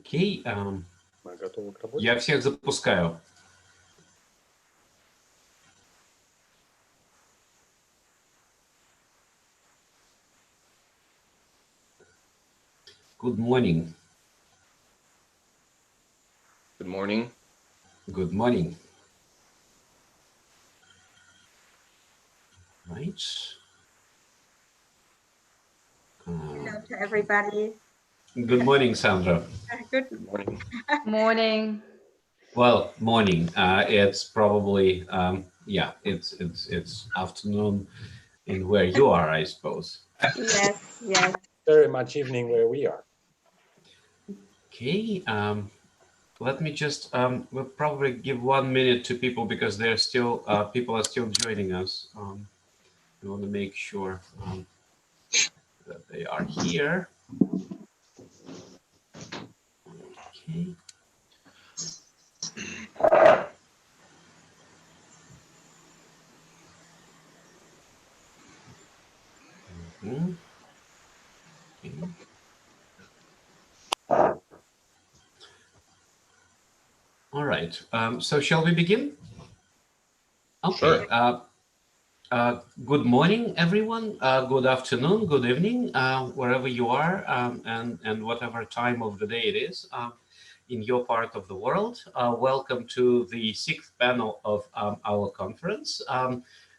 Окей, я всех запускаю. Good morning. Good morning. Good morning. Right. Hello to everybody. Good morning, Sandra. Good morning. Morning. Well, morning. It's probably yeah. It's afternoon in where you are, I suppose. Yes, yes. Very much evening where we are. Okay. Let me just we'll probably give 1 minute to people because they're still people are still joining us. We want to make sure that they are here. Okay. Okay. All right. So shall we begin? Okay. Sure. Good morning, everyone. Good afternoon, good evening, wherever you are, and whatever time of the day it is in your part of the world. Welcome to the 6th panel of our conference,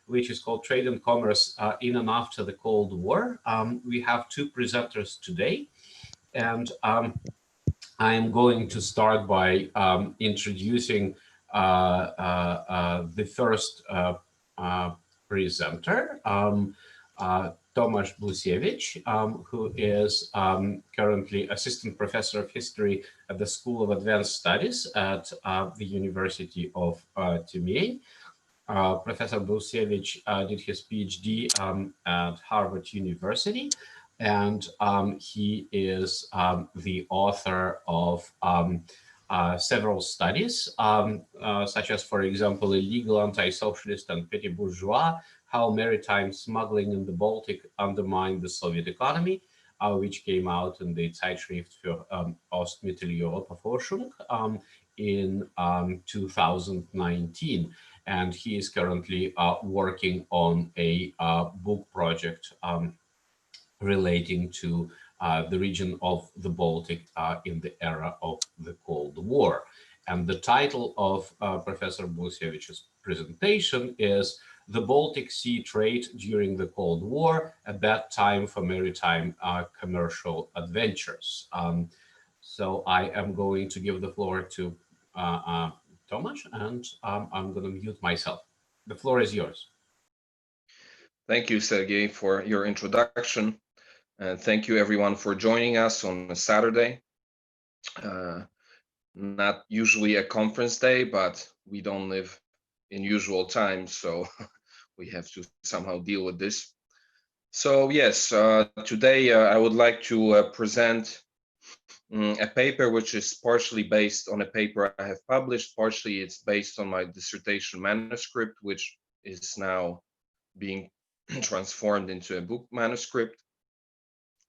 which is called Trade and Commerce in and After the Cold War. We have 2 presenters today, and I am going to start by introducing the first presenter, Tomasz Blusiewicz, who is currently Assistant Professor of History at the School of Advanced Studies at the University of Tyumen. Professor Blusiewicz did his PhD at Harvard University, and he is the author of several studies, such as, for example, Illegal Anti-Socialist and Petty Bourgeois, How Maritime Smuggling in the Baltic Undermined the Soviet Economy, which came out in the Zeitschrift für Ostmitteleuropa-Forschung in 2019. And he is currently working on a book project relating to the region of the Baltic in the era of the Cold War. And the title of Professor Blusiewicz's presentation is The Baltic Sea Trade During the Cold War, a Bad Time for Maritime Commercial Adventures. So I am going to give the floor to Tomasz, and I'm going to mute myself. The floor is yours. Thank you, Sergey, for your introduction. And thank you, everyone, for joining us on a Saturday. Not usually a conference day, but we don't live in usual times, so we have to somehow deal with this. So yes, today I would like to present a paper which is partially based on a paper I have published, partially it's based on my dissertation manuscript, which is now being transformed into a book manuscript.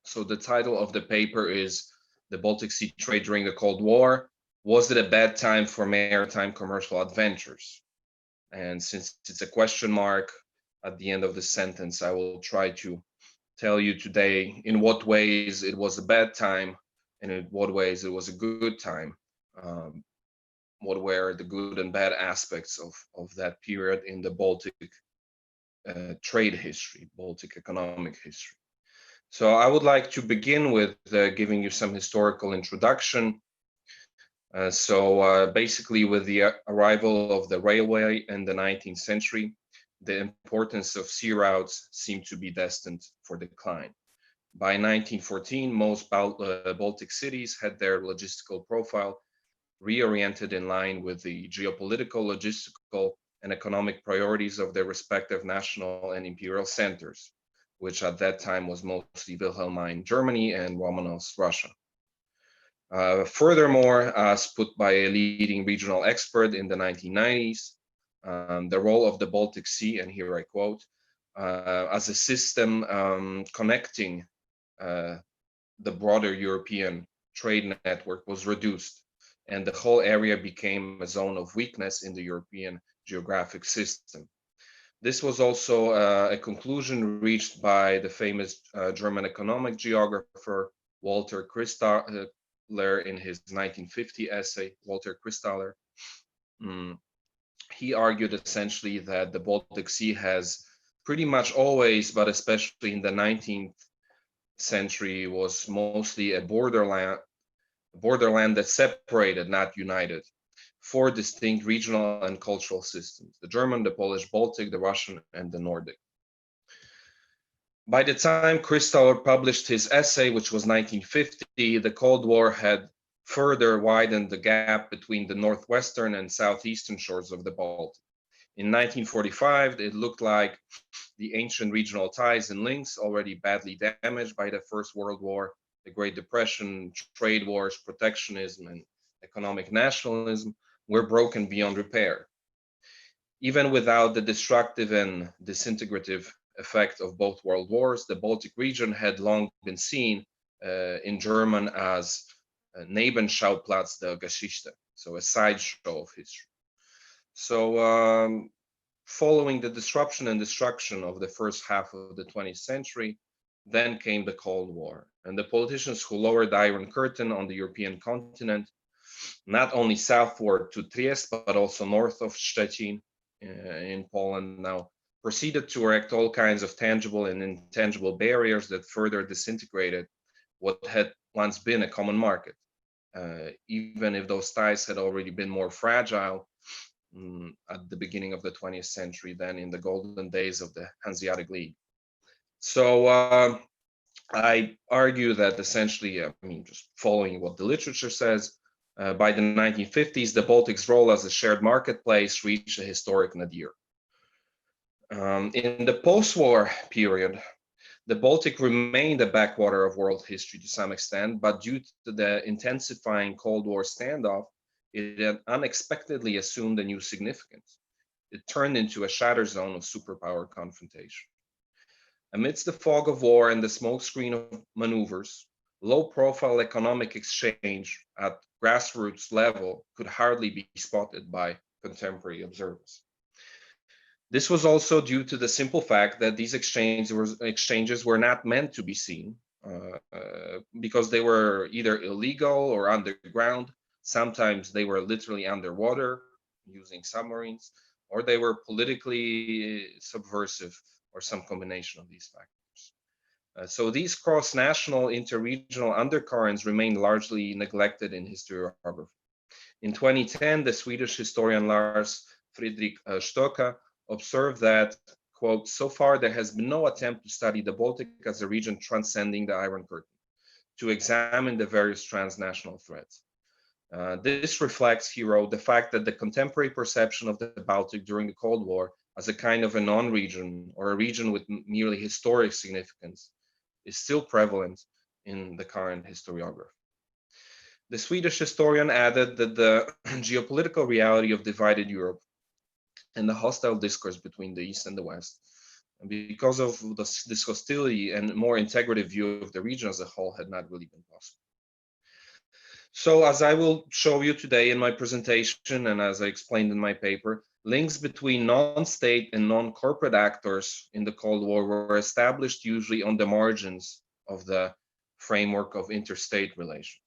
So the title of the paper is The Baltic Sea Trade During the Cold War. Was it a bad time for maritime commercial adventures? And since it's a question mark at the end of the sentence, I will try to tell you today in what ways it was a bad time and in what ways it was a good time. What were the good and bad aspects of that period in the Baltic trade history, Baltic economic history. So I would like to begin with giving you some historical introduction. Basically, with the arrival of the railway in the 19th century, the importance of sea routes seemed to be destined for decline. By 1914, most Baltic cities had their logistical profile reoriented in line with the geopolitical, logistical, and economic priorities of their respective national and imperial centers, which at that time was mostly Wilhelmine Germany and Romanov's Russia. Furthermore, as put by a leading regional expert in the 1990s, the role of the Baltic Sea, and here I quote, as a system connecting the broader European trade network was reduced, and the whole area became a zone of weakness in the European geographic system. This was also a conclusion reached by the famous German economic geographer Walter Christaller in his 1950 essay, Walter Christaller. He argued essentially that the Baltic Sea has pretty much always, but especially in the 19th century, was mostly a borderland that separated, not united, four distinct regional and cultural systems: the German, the Polish Baltic, the Russian, and the Nordic. By the time Christaller published his essay, which was 1950, the Cold War had further widened the gap between the northwestern and southeastern shores of the Baltic. In 1945, it looked like the ancient regional ties and links, already badly damaged by the First World War, the Great Depression, trade wars, protectionism, and economic nationalism, were broken beyond repair. Even without the destructive and disintegrative effect of both world wars, the Baltic region had long been seen in German as Nebenschauplatz der Geschichte, so a sideshow of history. So following the disruption and destruction of the first half of the 20th century, then came the Cold War, and the politicians who lowered the Iron Curtain on the European continent, not only southward to Trieste, but also north of Szczecin in Poland now, proceeded to erect all kinds of tangible and intangible barriers that further disintegrated what had once been a common market, even if those ties had already been more fragile at the beginning of the 20th century than in the golden days of the Hanseatic League. So I argue that essentially, just following what the literature says, by the 1950s, the Baltic's role as a shared marketplace reached a historic nadir. In the post-war period, the Baltic remained a backwater of world history to some extent, but due to the intensifying Cold War standoff, it had unexpectedly assumed a new significance. It turned into a shadow zone of superpower confrontation. Amidst the fog of war and the smokescreen of maneuvers, low-profile economic exchange at grassroots level could hardly be spotted by contemporary observers. This was also due to the simple fact that these exchanges were not meant to be seen because they were either illegal or underground. Sometimes they were literally underwater using submarines, or they were politically subversive, or some combination of these factors. So these cross-national, interregional undercurrents remain largely neglected in historiography. In 2010, the Swedish historian Lars Friedrich Stocker observed that, quote, "So far there has been no attempt to study the Baltic as a region transcending the Iron Curtain, to examine the various transnational threats. This reflects," he wrote, "the fact that the contemporary perception of the Baltic during the Cold War as a kind of a non-region or a region with merely historic significance is still prevalent in the current historiography." The Swedish historian added that the geopolitical reality of divided Europe and the hostile discourse between the East and the West, and because of this hostility and more integrative view of the region as a whole, had not really been possible. So as I will show you today in my presentation, and as I explained in my paper, links between non-state and non-corporate actors in the Cold War were established usually on the margins of the framework of interstate relations.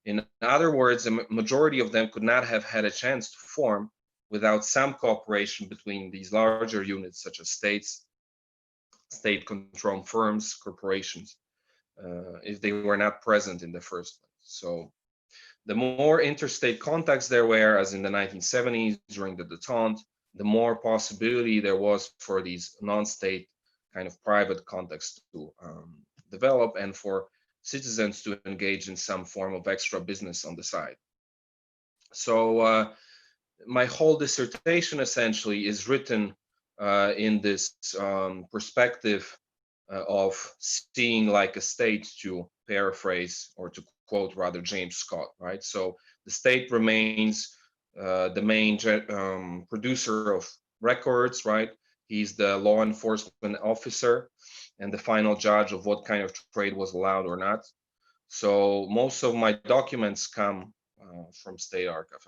In other words, a majority of them could not have had a chance to form without some cooperation between these larger units, such as states, state-controlled firms, corporations, if they were not present in the first place. So the more interstate contacts there were, as in the 1970s during the détente, the more possibility there was for these non-state kind of private contacts to develop and for citizens to engage in some form of extra business on the side. So my whole dissertation essentially is written in this perspective of seeing like a state, to paraphrase or to quote rather James Scott, right? So the state remains the main producer of records, right? He's the law enforcement officer and the final judge of what kind of trade was allowed or not. So most of my documents come from State Archive.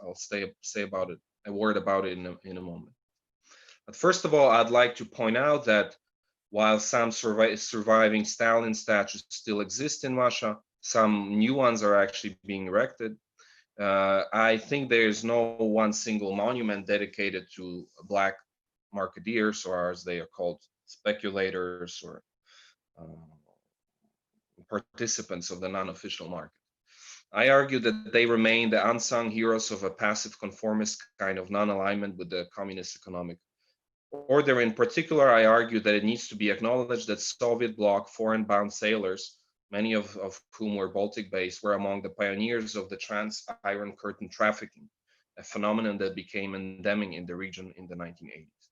I'll say about it a word about it in a moment. But first of all, I'd like to point out that while some surviving Stalin statues still exist in Russia, some new ones are actually being erected. I think there is no one single monument dedicated to black marketeers, or as they are called, speculators or participants of the non-official market. I argue that they remain the unsung heroes of a passive conformist kind of non-alignment with the communist economic order. In particular, I argue that it needs to be acknowledged that Soviet bloc foreign-bound sailors, many of whom were Baltic-based, were among the pioneers of the trans-Iron Curtain trafficking, a phenomenon that became endemic in the region in the 1980s.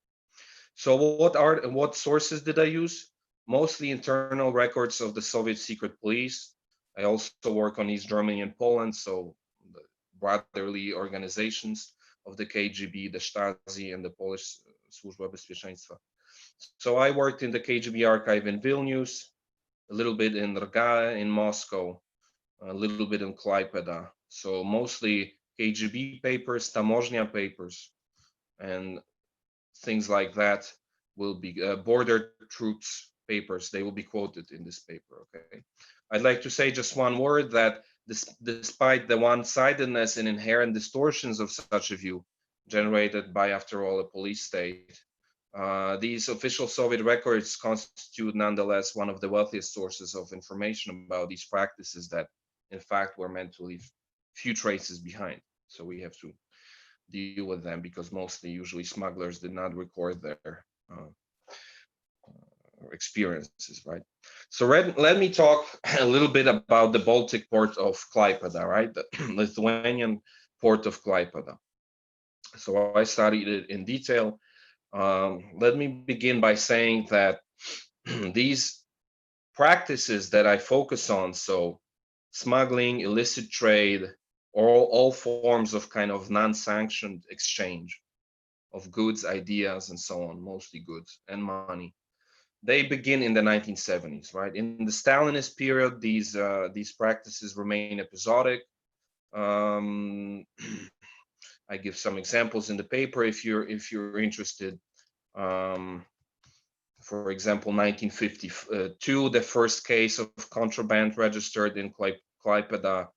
So what sources did I use? Mostly internal records of the Soviet secret police. I also work on East Germany and Poland, so the brotherly organizations of the KGB, the Stasi, and the Polish Służba Bezpieczeństwa. So I worked in the KGB archive in Vilnius, a little bit in Rga in Moscow, a little bit in Klaipeda. So mostly KGB papers, Tamożnia papers, and things like that will be border troops papers. They will be quoted in this paper. Okay, I'd like to say just one word that despite the one-sidedness and inherent distortions of such a view generated by, after all, a police state, these official Soviet records constitute nonetheless one of the wealthiest sources of information about these practices that in fact were meant to leave few traces behind. So we have to deal with them because mostly usually smugglers did not record their experiences, right? So let me talk a little bit about the Baltic port of Klaipeda, right? The Lithuanian port of Klaipeda. So I studied it in detail. Let me begin by saying that these practices that I focus on, so smuggling, illicit trade, or all forms of kind of non-sanctioned exchange of goods, ideas, and so on, mostly goods and money, they begin in the 1970s, right? In the Stalinist period, these practices remain episodic. I give some examples in the paper if you're interested. For example, 1952, the first case of contraband registered in Klaipeda,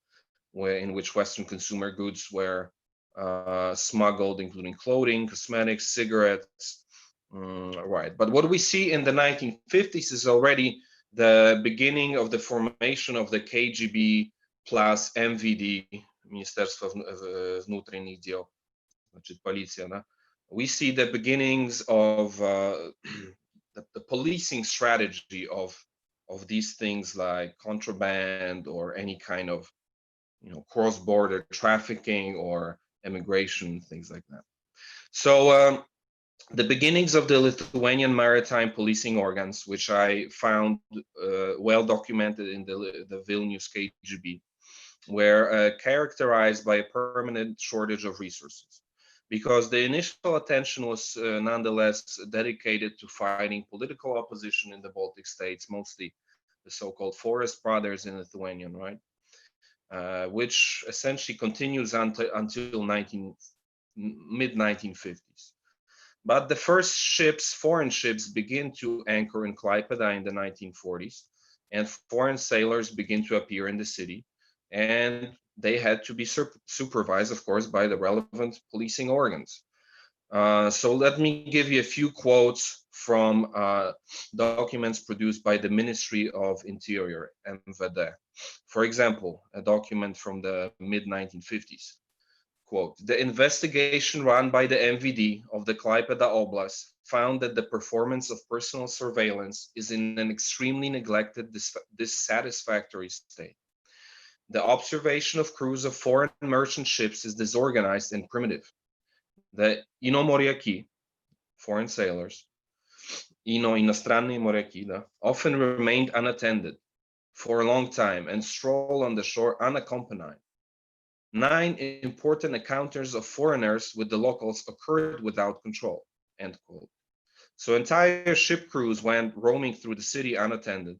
in which Western consumer goods were smuggled, including clothing, cosmetics, cigarettes. Right. But what we see in the 1950s is already the beginning of the formation of the KGB plus MVD, Ministerstwo Внутренних дел, Policja. No? We see the beginnings of the policing strategy of these things like contraband or any kind of cross-border trafficking or immigration, things like that. So the beginnings of the Lithuanian maritime policing organs, which I found well documented in the Vilnius KGB, were characterized by a permanent shortage of resources, because the initial attention was nonetheless dedicated to fighting political opposition in the Baltic states, mostly the so-called Forest Brothers in Lithuanian, right? Which essentially continues until mid-1950s. But the first ships, foreign ships, begin to anchor in Klaipeda in the 1940s, and foreign sailors begin to appear in the city, and they had to be supervised, of course, by the relevant policing organs. So let me give you a few quotes from documents produced by the Ministry of Interior, MVD. For example, a document from the mid-1950s. Quote, the investigation run by the MVD of the Klaipeda Oblast found that the performance of personal surveillance is in an extremely neglected, dissatisfactory state. The observation of crews of foreign merchant ships is disorganized and primitive. The inomoriaki, foreign sailors, иностранные моряки, often remained unattended for a long time and stroll on the shore unaccompanied. 9 important encounters of foreigners with the locals occurred without control, end quote. So entire ship crews went roaming through the city unattended.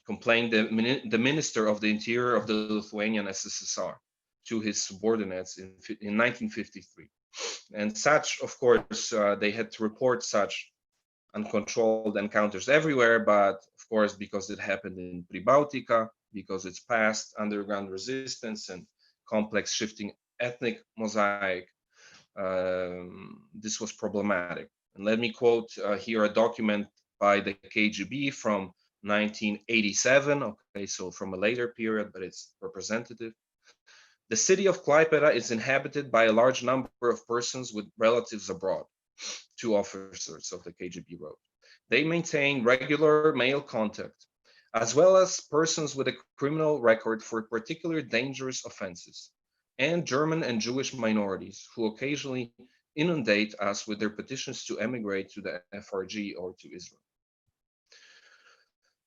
complained the Minister of the Interior of the Lithuanian SSSR to his subordinates in 1953. And such, of course, they had to report such uncontrolled encounters everywhere, but of course, because it happened in Pribautica, because it's past underground resistance and complex shifting ethnic mosaic, this was problematic. And let me quote here a document by the KGB from 1987, okay, so from a later period, but it's representative. The city of Klaipėda is inhabited by a large number of persons with relatives abroad, two officers of the KGB wrote. They maintain regular mail contact, as well as persons with a criminal record for particularly dangerous offenses, and German and Jewish minorities who occasionally inundate us with their petitions to emigrate to the FRG or to Israel.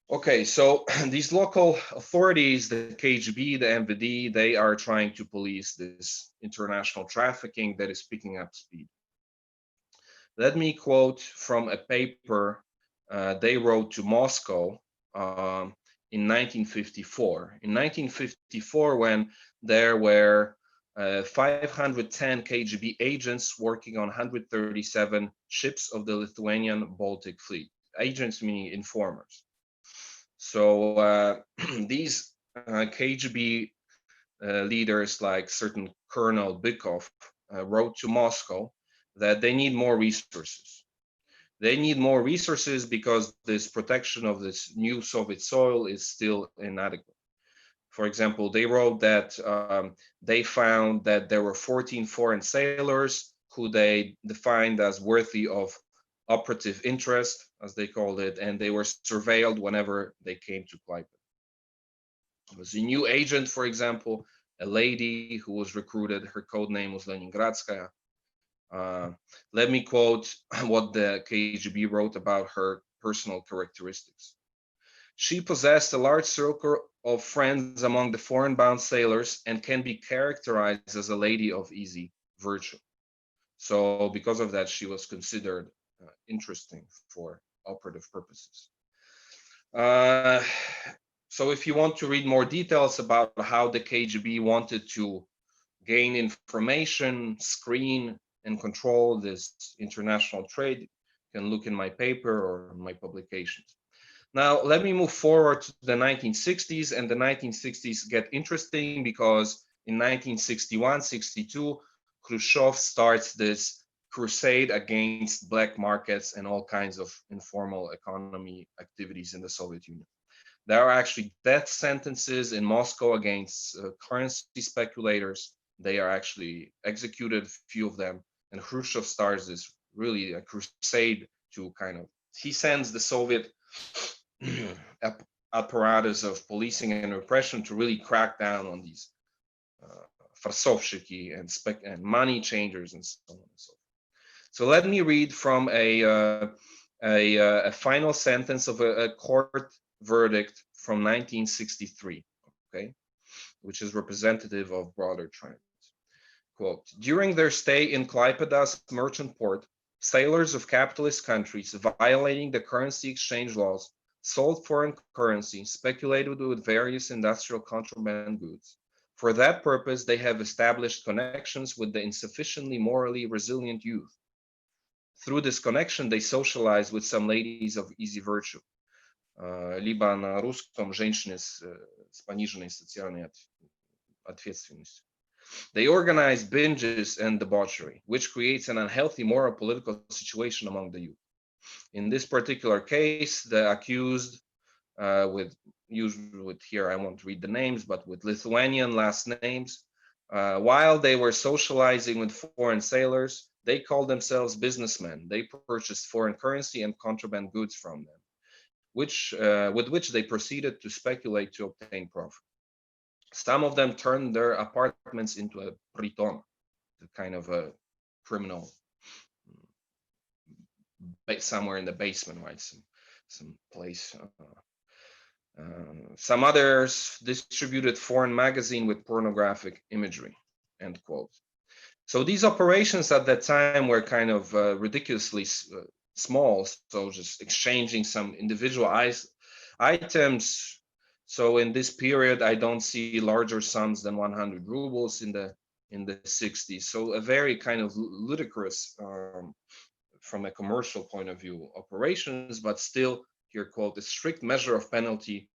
Okay, so these local authorities, the KGB, the MVD, they are trying to police this international trafficking that is picking up speed. Let me quote from a paper they wrote to Moscow in 1954. In 1954, when there were 510 KGB agents working on 137 ships of the Lithuanian Baltic fleet. Agents meaning informers. So these KGB leaders, like certain Colonel Bykov, wrote to Moscow that they need more resources. They need more resources because this protection of this new Soviet soil is still inadequate. For example, they wrote that they found that there were 14 foreign sailors who they defined as worthy of operative interest, as they called it, and they were surveilled whenever they came to Klaipėda. There was a new agent, for example, a lady who was recruited. Her code name was Leningradskaya. Let me quote what the KGB wrote about her personal characteristics. She possessed a large circle of friends among the foreign-bound sailors and can be characterized as a lady of easy virtue. So because of that, she was considered interesting for operative purposes. So if you want to read more details about how the KGB wanted to gain information, screen, and control this international trade, you can look in my paper or my publications. Now, let me move forward to the 1960s, and the 1960s get interesting because in 1961-62, Khrushchev starts this crusade against black markets and all kinds of informal economy activities in the Soviet Union. There are actually death sentences in Moscow against currency speculators. They are actually executed, few of them, and Khrushchev starts this really a crusade to kind of, he sends the Soviet apparatus of policing and repression to really crack down on these farsovshiki and money changers and so on and so forth. So let me read from a final sentence of a court verdict from 1963, okay, which is representative of broader trends. Quote, during their stay in Klaipėda's merchant port, sailors of capitalist countries violating the currency exchange laws sold foreign currency, speculated with various industrial contraband goods. For that purpose, they have established connections with the insufficiently morally resilient youth. Through this connection, they socialize with some ladies of easy virtue. Либо на русском женщины с пониженной социальной ответственностью. They organize binges and debauchery, which creates an unhealthy moral political situation among the youth. In this particular case, the accused, with here I won't read the names, but with Lithuanian last names, while they were socializing with foreign sailors, they called themselves businessmen. They purchased foreign currency and contraband goods from them, with which they proceeded to speculate to obtain profit. Some of them turned their apartments into a priton, a kind of a criminal, somewhere in the basement, right? Some place. Some others distributed foreign magazine with pornographic imagery, end quote. So these operations at that time were kind of ridiculously small. So just exchanging some individual items So in this period, I don't see larger sums than 100 rubles in the 60s. So a very kind of ludicrous, from a commercial point of view, operations, but still, here quote, a strict measure of penalty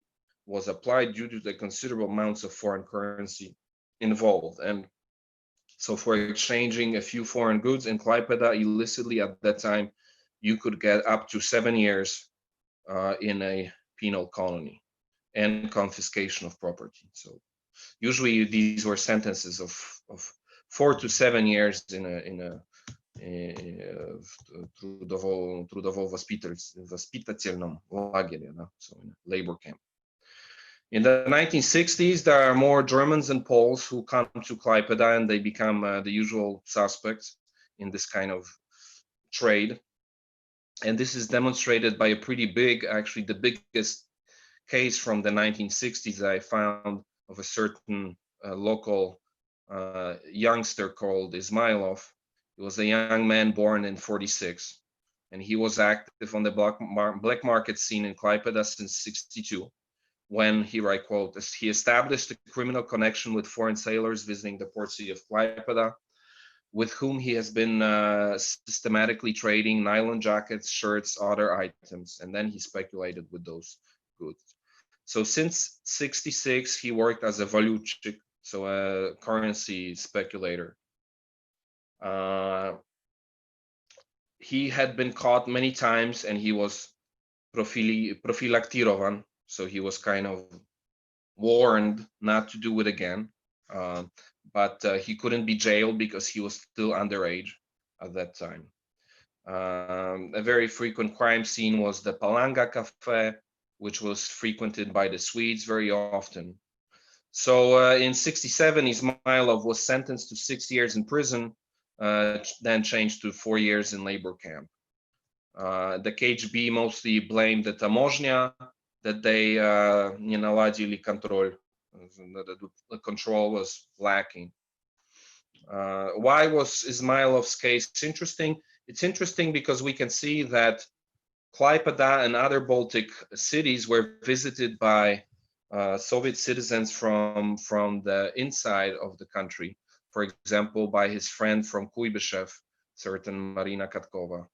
was applied due to the considerable amounts of foreign currency involved. And so for exchanging a few foreign goods in Klaipeda illicitly at that time, you could get up to 7 years in a penal colony and confiscation of property. So usually these were sentences of 4 to 7 years in a трудово-воспитательном лагере, so in a labor camp. In the 1960s, there are more Germans and Poles who come to Klaipeda, and they become the usual suspects in this kind of trade. And this is demonstrated by a pretty big, actually the biggest case from the 1960s that I found of a certain local youngster called Ismailov. He was a young man born in 46, and he was active on the black market scene in Klaipeda since 62, when he, I quote, he established a criminal connection with foreign sailors visiting the port city of Klaipeda, with whom he has been systematically trading nylon jackets, shirts, other items, and then he speculated with those goods. So since 66, he worked as a valutchik, so a currency speculator. He had been caught many times, and he was profilaktirovan, so he was kind of warned not to do it again. But he couldn't be jailed because he was still underage at that time. A very frequent crime scene was the Palanga Cafe, which was frequented by the Swedes very often. So in 67, Ismailov was sentenced to 6 years in prison, then changed to 4 years in labor camp. The KGB mostly blamed the Tamožня, that they не наладили контроль, that the control was lacking. Why was Ismailov's case interesting? It's interesting because we can see that Klaipeda and other Baltic cities were visited by Soviet citizens from the inside of the country. For example, by his friend from Kuibyshev, certain Marina Katkova.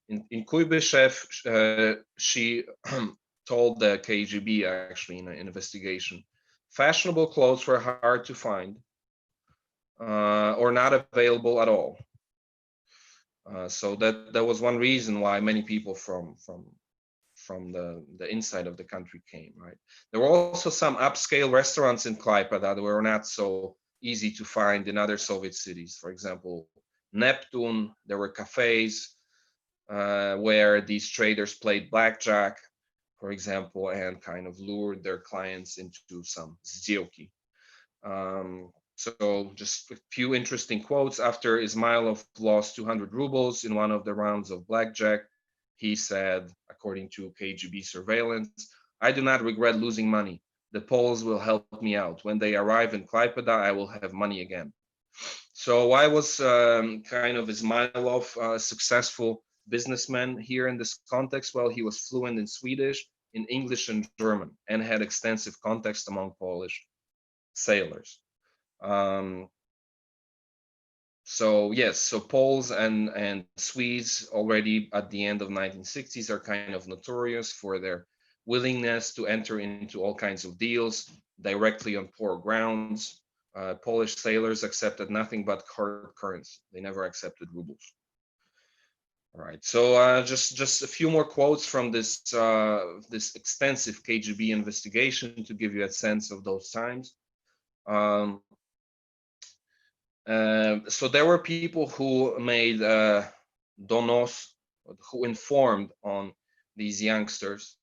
In Kuibyshev, she told the KGB, actually, in an investigation, fashionable clothes were hard to find or not available at all. So that was one reason why many people from the inside of the country came, right? There were also some upscale restaurants in Klaipeda that were not so easy to find in other Soviet cities. For example, Neptune, there were cafes where these traders played blackjack, for example, and kind of lured their clients into some сделки. So just a few interesting quotes. After Ismailov lost 200 rubles in one of the rounds of blackjack, he said, according to KGB surveillance, "I do not regret losing money. The Poles will help me out. When they arrive in Klaipeda, I will have money again." So why was kind of Ismailov a successful businessman here in this context? Well, he was fluent in Swedish, in English and German, and had extensive contacts among Polish sailors. So yes, so Poles and Swedes already at the end of 1960s are kind of notorious for their willingness to enter into all kinds of deals directly on poor grounds. Polish sailors accepted nothing but hard currency. They never accepted rubles. All right, so just a few more quotes from this this extensive KGB investigation to give you a sense of those times. So there were people who made donos, who informed on these youngsters.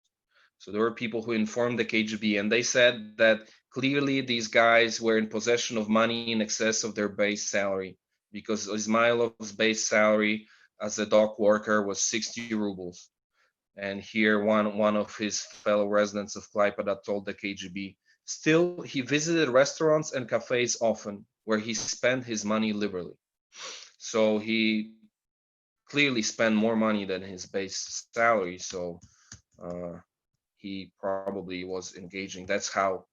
So there were people who informed the KGB, and they said that clearly these guys were in possession of money in excess of their base salary, because Ismailov's base salary as a dock worker was 60 rubles. And here one of his fellow residents of Klaipeda told the KGB, still he visited restaurants and cafes often, where he spent his money liberally. So he clearly spent more money than his base salary. So he probably was engaging. That's how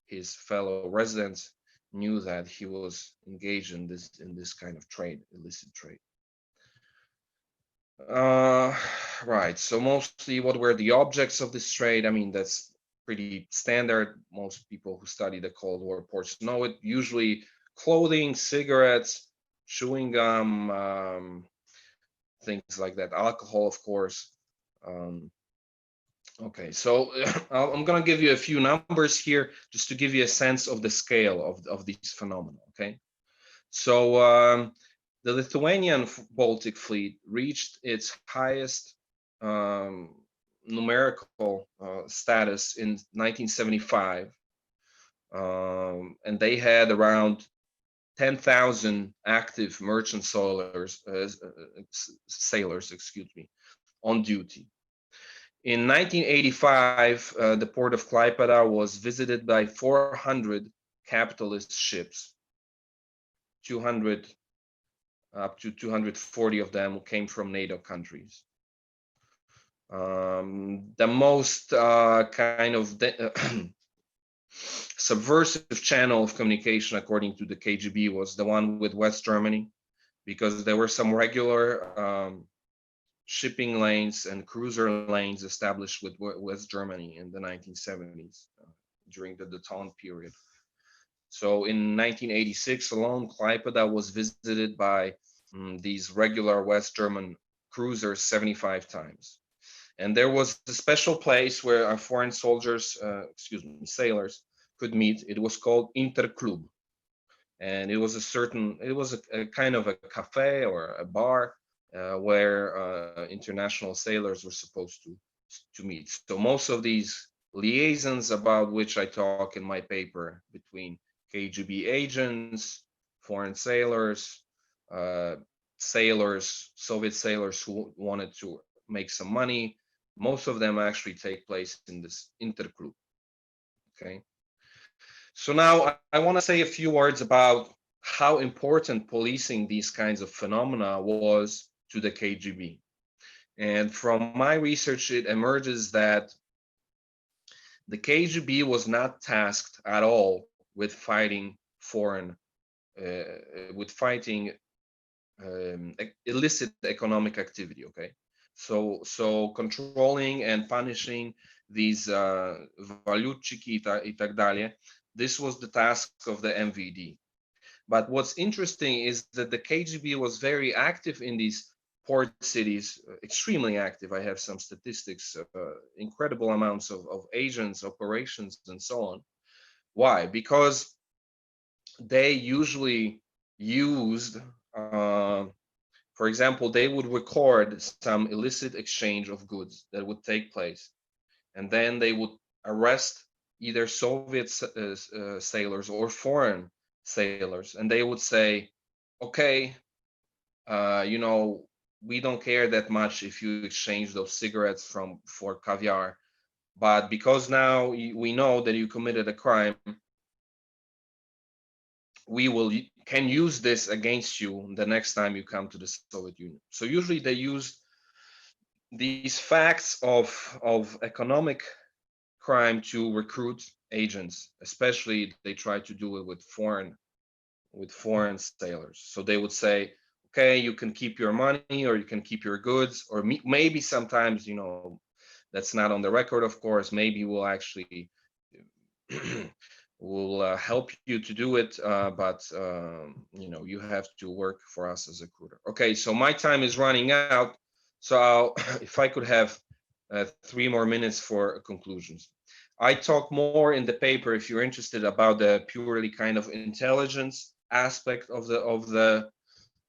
his fellow residents knew that he was engaged in this kind of trade, illicit trade. Right. So mostly, what were the objects of this trade? I mean, that's pretty standard. Most people who study the Cold War reports know it. Usually, clothing, cigarettes, chewing gum, things like that. Alcohol, of course. Okay, so I'm going to give you a few numbers here just to give you a sense of the scale of these phenomena. Okay, so the Lithuanian Baltic fleet reached its highest numerical status in 1975, and they had around 10,000 active merchant sailors, excuse me, on duty. In 1985, the port of Klaipėda was visited by 400 capitalist ships. 200 up to 240 of them came from NATO countries. The most kind of subversive channel of communication, according to the KGB, was the one with West Germany, because there were some regular shipping lanes and cruiser lanes established with West Germany in the 1970s during the Détente period. So in 1986 alone, Klaipėda was visited by these regular West German cruisers 75 times. And there was a special place where our foreign soldiers, sailors, could meet. It was called Interklub. And it was a kind of a cafe or a bar where international sailors were supposed to meet. So most of these liaisons about which I talk in my paper between KGB agents, foreign sailors, Soviet sailors who wanted to make some money, most of them actually take place in this Interklub. Okay. So now I want to say a few words about how important policing these kinds of phenomena was to the KGB. And from my research, it emerges that the KGB was not tasked at all with fighting illicit economic activity. Okay, so controlling and punishing these valutчики и так далее. This was the task of the MVD. But what's interesting is that the KGB was very active in these port cities, extremely active. I have some statistics, incredible amounts of agents, operations, and so on. Why? Because they usually used, for example, they would record some illicit exchange of goods that would take place. And then they would arrest either Soviet sailors or foreign sailors. And they would say, okay, we don't care that much if you exchange those cigarettes for caviar. But because now we know that you committed a crime, we can use this against you the next time you come to the Soviet Union. So usually they use these facts of economic crime to recruit agents, especially they try to do it with foreign sailors. So they would say, okay, you can keep your money or you can keep your goods, or maybe sometimes, that's not on the record, of course, maybe we'll actually will help you to do it, but you have to work for us as a recruiter. Okay, so my time is running out, so if I could have 3 more minutes for conclusions. I talk more in the paper, if you're interested, about the purely kind of intelligence aspect of the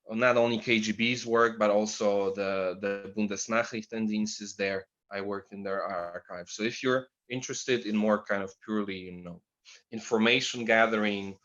not only KGB's work, but also the Bundesnachrichtendienst is there. I worked in their archive. So if you're interested in more kind of purely, information gathering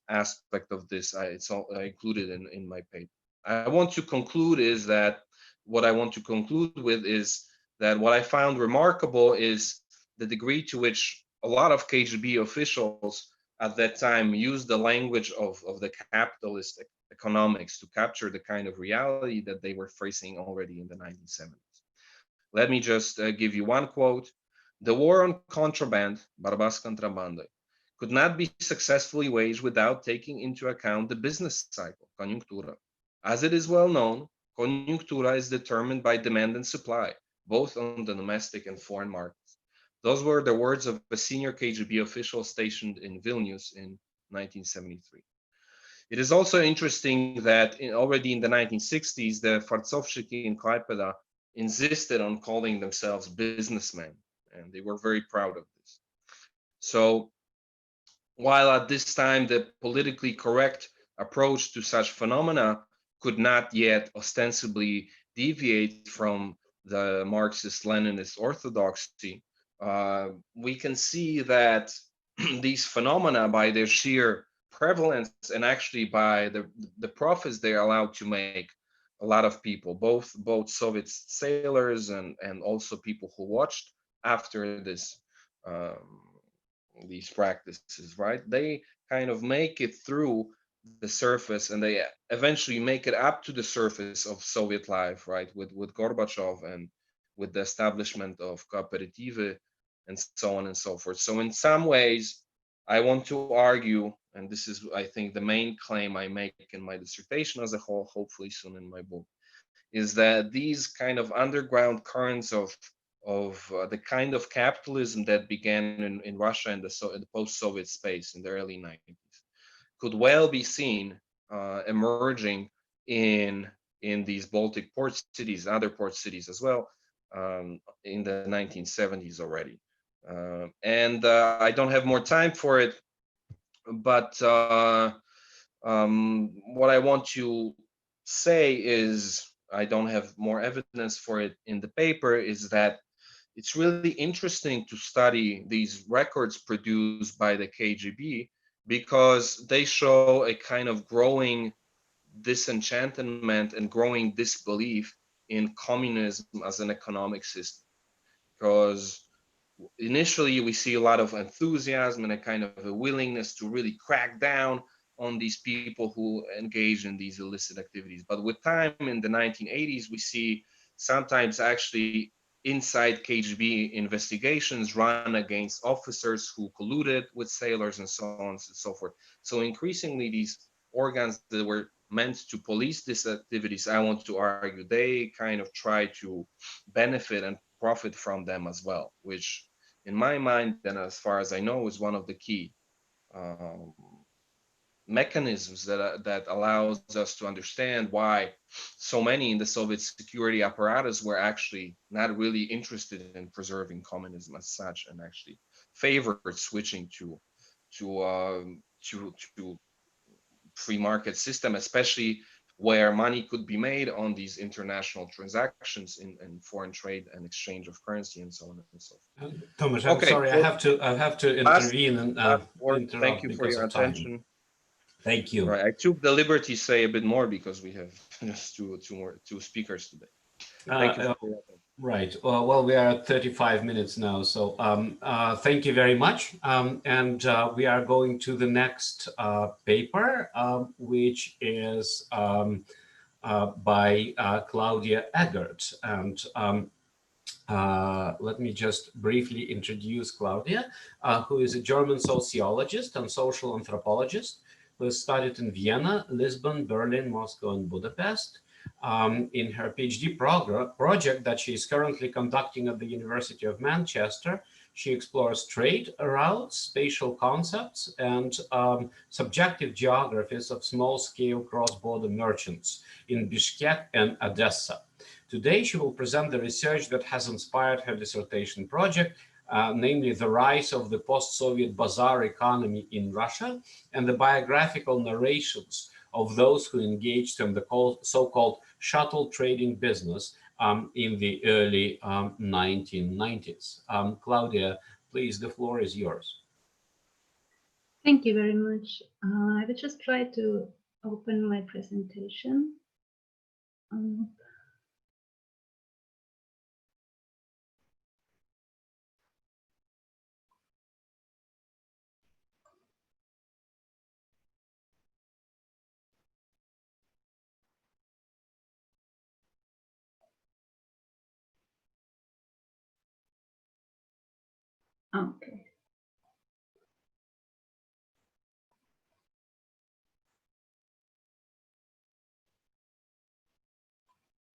aspect of this, it's all included in my paper. I want to conclude is that what I want to conclude with is that what I found remarkable is the degree to which a lot of KGB officials at that time used the language of the capitalist economics to capture the kind of reality that they were facing already in the 1970s. Let me just give you one quote. The war on contraband, борьба с контрабандой, could not be successfully waged without taking into account the business cycle, conjunctura. As it is well known, conjunctura is determined by demand and supply, both on the domestic and foreign markets. Those were the words of a senior KGB official stationed in Vilnius in 1973. It is also interesting that already in the 1960s, the Farzovщики in Klaipeda insisted on calling themselves businessmen, and they were very proud of this. So while at this time the politically correct approach to such phenomena could not yet ostensibly deviate from the Marxist-Leninist orthodoxy, we can see that these phenomena, by their sheer prevalence and actually by the profits they're allowed to make, a lot of people, both Soviet sailors and also people who watched after this these practices, right? They kind of make it through the surface and they eventually make it up to the surface of Soviet life, right? With Gorbachev and with the establishment of cooperative and so on and so forth. So in some ways, I want to argue, and this is, I think, the main claim I make in my dissertation as a whole, hopefully soon in my book, is that these kind of underground currents of the kind of capitalism that began in Russia in the post-Soviet space in the early 90s could well be seen emerging in these Baltic port cities, other port cities as well, in the 1970s already. And I don't have more time for it, but what I want to say is, I don't have more evidence for it in the paper, is that it's really interesting to study these records produced by the KGB because they show a kind of growing disenchantment and growing disbelief in communism as an economic system. Because initially we see a lot of enthusiasm and a kind of a willingness to really crack down on these people who engage in these illicit activities. But with time in the 1980s, we see sometimes actually inside KGB investigations run against officers who colluded with sailors and so on and so forth. So increasingly these organs that were meant to police these activities, I want to argue, they kind of try to benefit and profit from them as well, which in my mind, and as far as I know, is one of the key mechanisms that allows us to understand why so many in the Soviet security apparatus were actually not really interested in preserving communism as such, and actually favored switching to free market system, especially where money could be made on these international transactions in foreign trade and exchange of currency and so on and so forth. Tomasz, I'm sorry, I have to intervene and interrupt thank you for because your of time. attention. Thank you. Right, I took the liberty to say a bit more because we have just two speakers today. Thank you for your attention. Right. Well, we are at 35 minutes now, so thank you very much. And we are going to the next paper, which is by Claudia Eggart. And let me just briefly introduce Claudia, who is a German sociologist and social anthropologist who has studied in Vienna, Lisbon, Berlin, Moscow, and Budapest. In her PhD project that she is currently conducting at the University of Manchester, she explores trade routes, spatial concepts, and subjective geographies of small-scale cross-border merchants in Bishkek and Odessa. Today, she will present the research that has inspired her dissertation project, namely the rise of the post-Soviet bazaar economy in Russia and the biographical narrations of those who engaged in the so-called shuttle trading business in the early 1990s. Claudia, please, the floor is yours. Thank you very much. I will just try to open my presentation. Okay.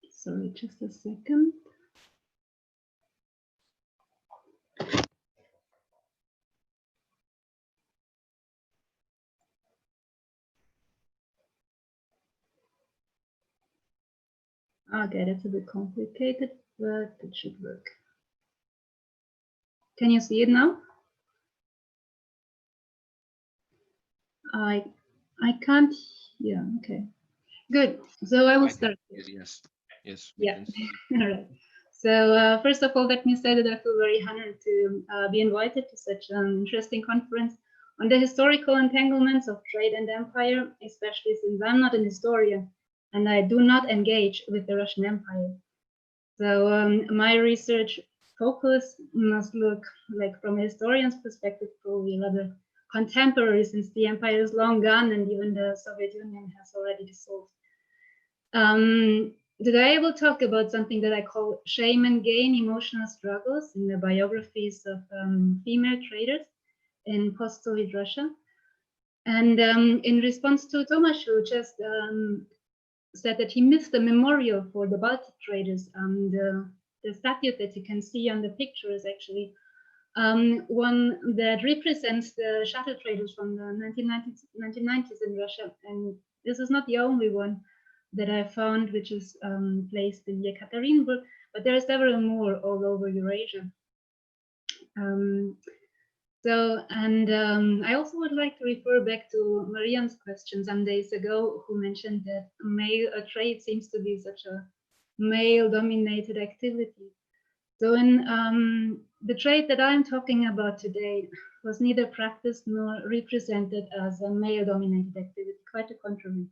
Sorry, just a second. Okay, that's a bit complicated, but it should work. Can you see it now? I can't. Yeah. Okay. Good. So I will start. Yes. Yeah. All right. So first of all, let me say that I feel very honored to be invited to such an interesting conference on the historical entanglements of trade and empire, especially since I'm not an historian and I do not engage with the Russian Empire. So my research focus must look like from a historian's perspective, probably rather contemporary, since the empire is long gone and even the Soviet Union has already dissolved. Today I will talk about something that I call shame and gain emotional struggles in the biographies of female traders in post-Soviet Russia. And in response to Tomasz, who just said that he missed the memorial for the Baltic traders, and the statue that you can see on the picture is actually one that represents the shuttle traders from the 1990s in Russia. And this is not the only one that I found, which is placed in Yekaterinburg, but there are several more all over Eurasia. I also would like to refer back to Marianne's question some days ago, who mentioned that trade seems to be such a male-dominated activity. So in the trade that I'm talking about today was neither practiced nor represented as a male-dominated activity, quite the contrary.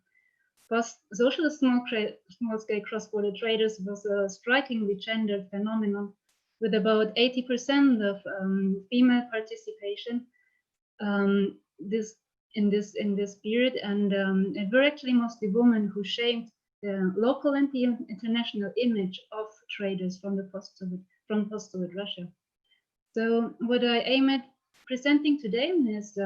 Socialist small-scale cross-border traders was a strikingly gendered phenomenon, with about 80% of female participation in this period, and it were actually mostly women who shamed the local and the international image of traders from post-Soviet Russia. So what I aim at presenting today is,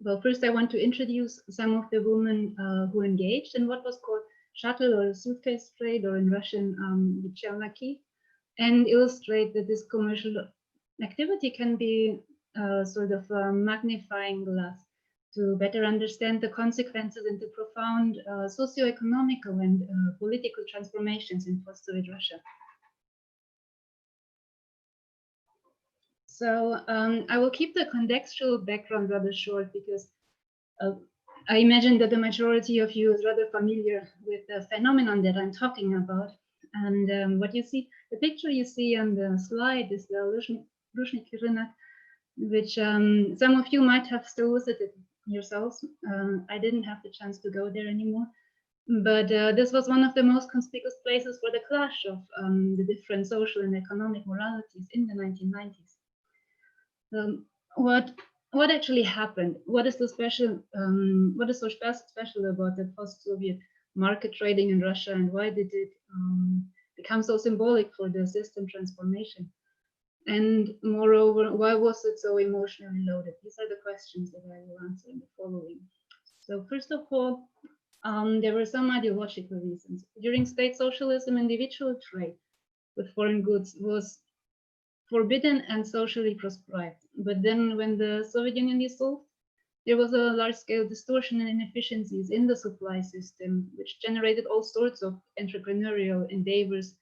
well, first I want to introduce some of the women who engaged in what was called shuttle or suitcase trade, or in Russian, vichelnaki, and illustrate that this commercial activity can be sort of a magnifying glass to better understand the consequences and the profound socio-economical and political transformations in post-Soviet Russia. So I will keep the contextual background rather short, because I imagine that the majority of you is rather familiar with the phenomenon that I'm talking about. And what you see, the picture you see on the slide is the Luzhniki Rynak, which some of you might have still visited yourselves. I didn't have the chance to go there anymore, but this was one of the most conspicuous places for the clash of the different social and economic moralities in the 1990s. What actually happened? What is so special about the post-Soviet market trading in Russia, and why did it become so symbolic for the system transformation? And moreover, why was it so emotionally loaded? These are the questions that I will answer in the following. So first of all, there were some ideological reasons. During state socialism, individual trade with foreign goods was forbidden and socially proscribed. But then when the Soviet Union dissolved, there was a large-scale distortion and inefficiencies in the supply system, which generated all sorts of entrepreneurial endeavors,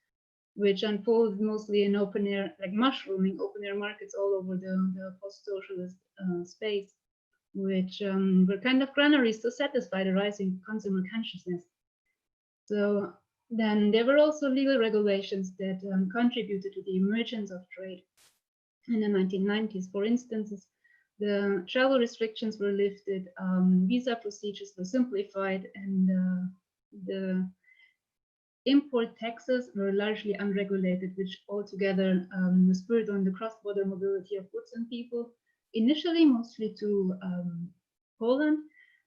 which unfolded mostly in open air, like mushrooming open air markets all over the post-socialist space, which were kind of granaries to satisfy the rising consumer consciousness. So then there were also legal regulations that contributed to the emergence of trade in the 1990s. For instance, the travel restrictions were lifted, visa procedures were simplified, and the import taxes were largely unregulated, which altogether spurred on the cross-border mobility of goods and people, initially mostly to Poland,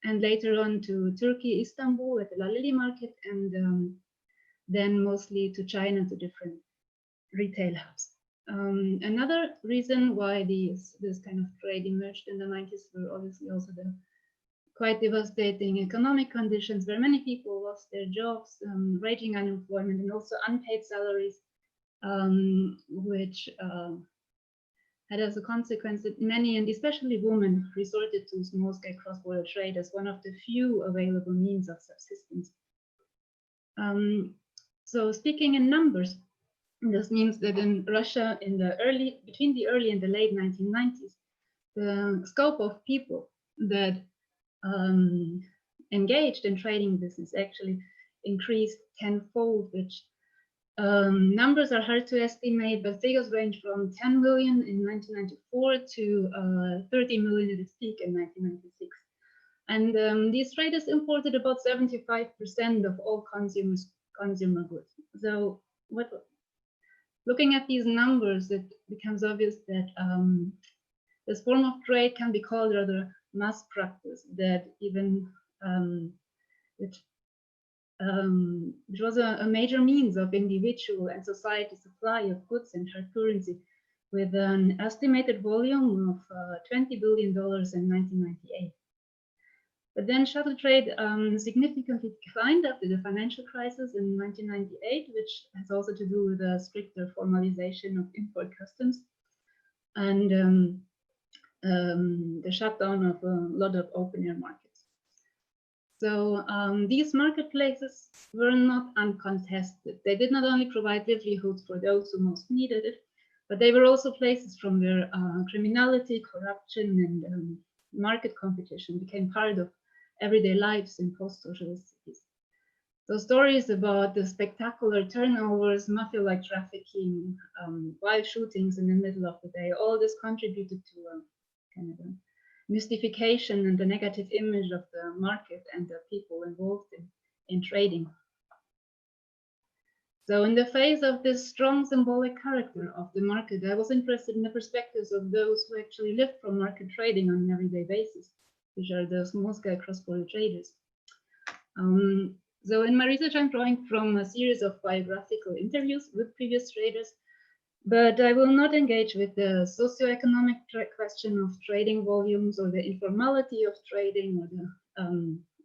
and later on to Turkey, Istanbul at the Lalili market, and then mostly to China, to different retail hubs. Another reason why this kind of trade emerged in the 90s were obviously also the quite devastating economic conditions where many people lost their jobs, raging unemployment, and also unpaid salaries, which had as a consequence that many, and especially women, resorted to small-scale cross-border trade as one of the few available means of subsistence. So speaking in numbers, this means that in Russia, between the early and the late 1990s, the scope of people that engaged in trading business actually increased tenfold, which numbers are hard to estimate, but figures range from 10 million in 1994 to 30 million at its peak in 1996. And these traders imported about 75% of all consumer goods. So looking at these numbers, it becomes obvious that this form of trade can be called rather mass practice, that even which was a major means of individual and society supply of goods and hard currency, with an estimated volume of $20 billion in 1998. But then shuttle trade significantly declined after the financial crisis in 1998, which has also to do with a stricter formalization of import customs and the shutdown of a lot of open-air markets. So these marketplaces were not uncontested. They did not only provide livelihoods for those who most needed it, but they were also places from where criminality, corruption, and market competition became part of everyday lives in post-socialist cities. So stories about the spectacular turnovers, mafia-like trafficking, wild shootings in the middle of the day, all this contributed to a kind of a mystification and the negative image of the market and the people involved in trading. So in the face of this strong symbolic character of the market, I was interested in the perspectives of those who actually lived from market trading on an everyday basis, which are the small-scale cross-border traders. So in my research, I'm drawing from a series of biographical interviews with previous traders, but I will not engage with the socioeconomic question of trading volumes or the informality of trading or the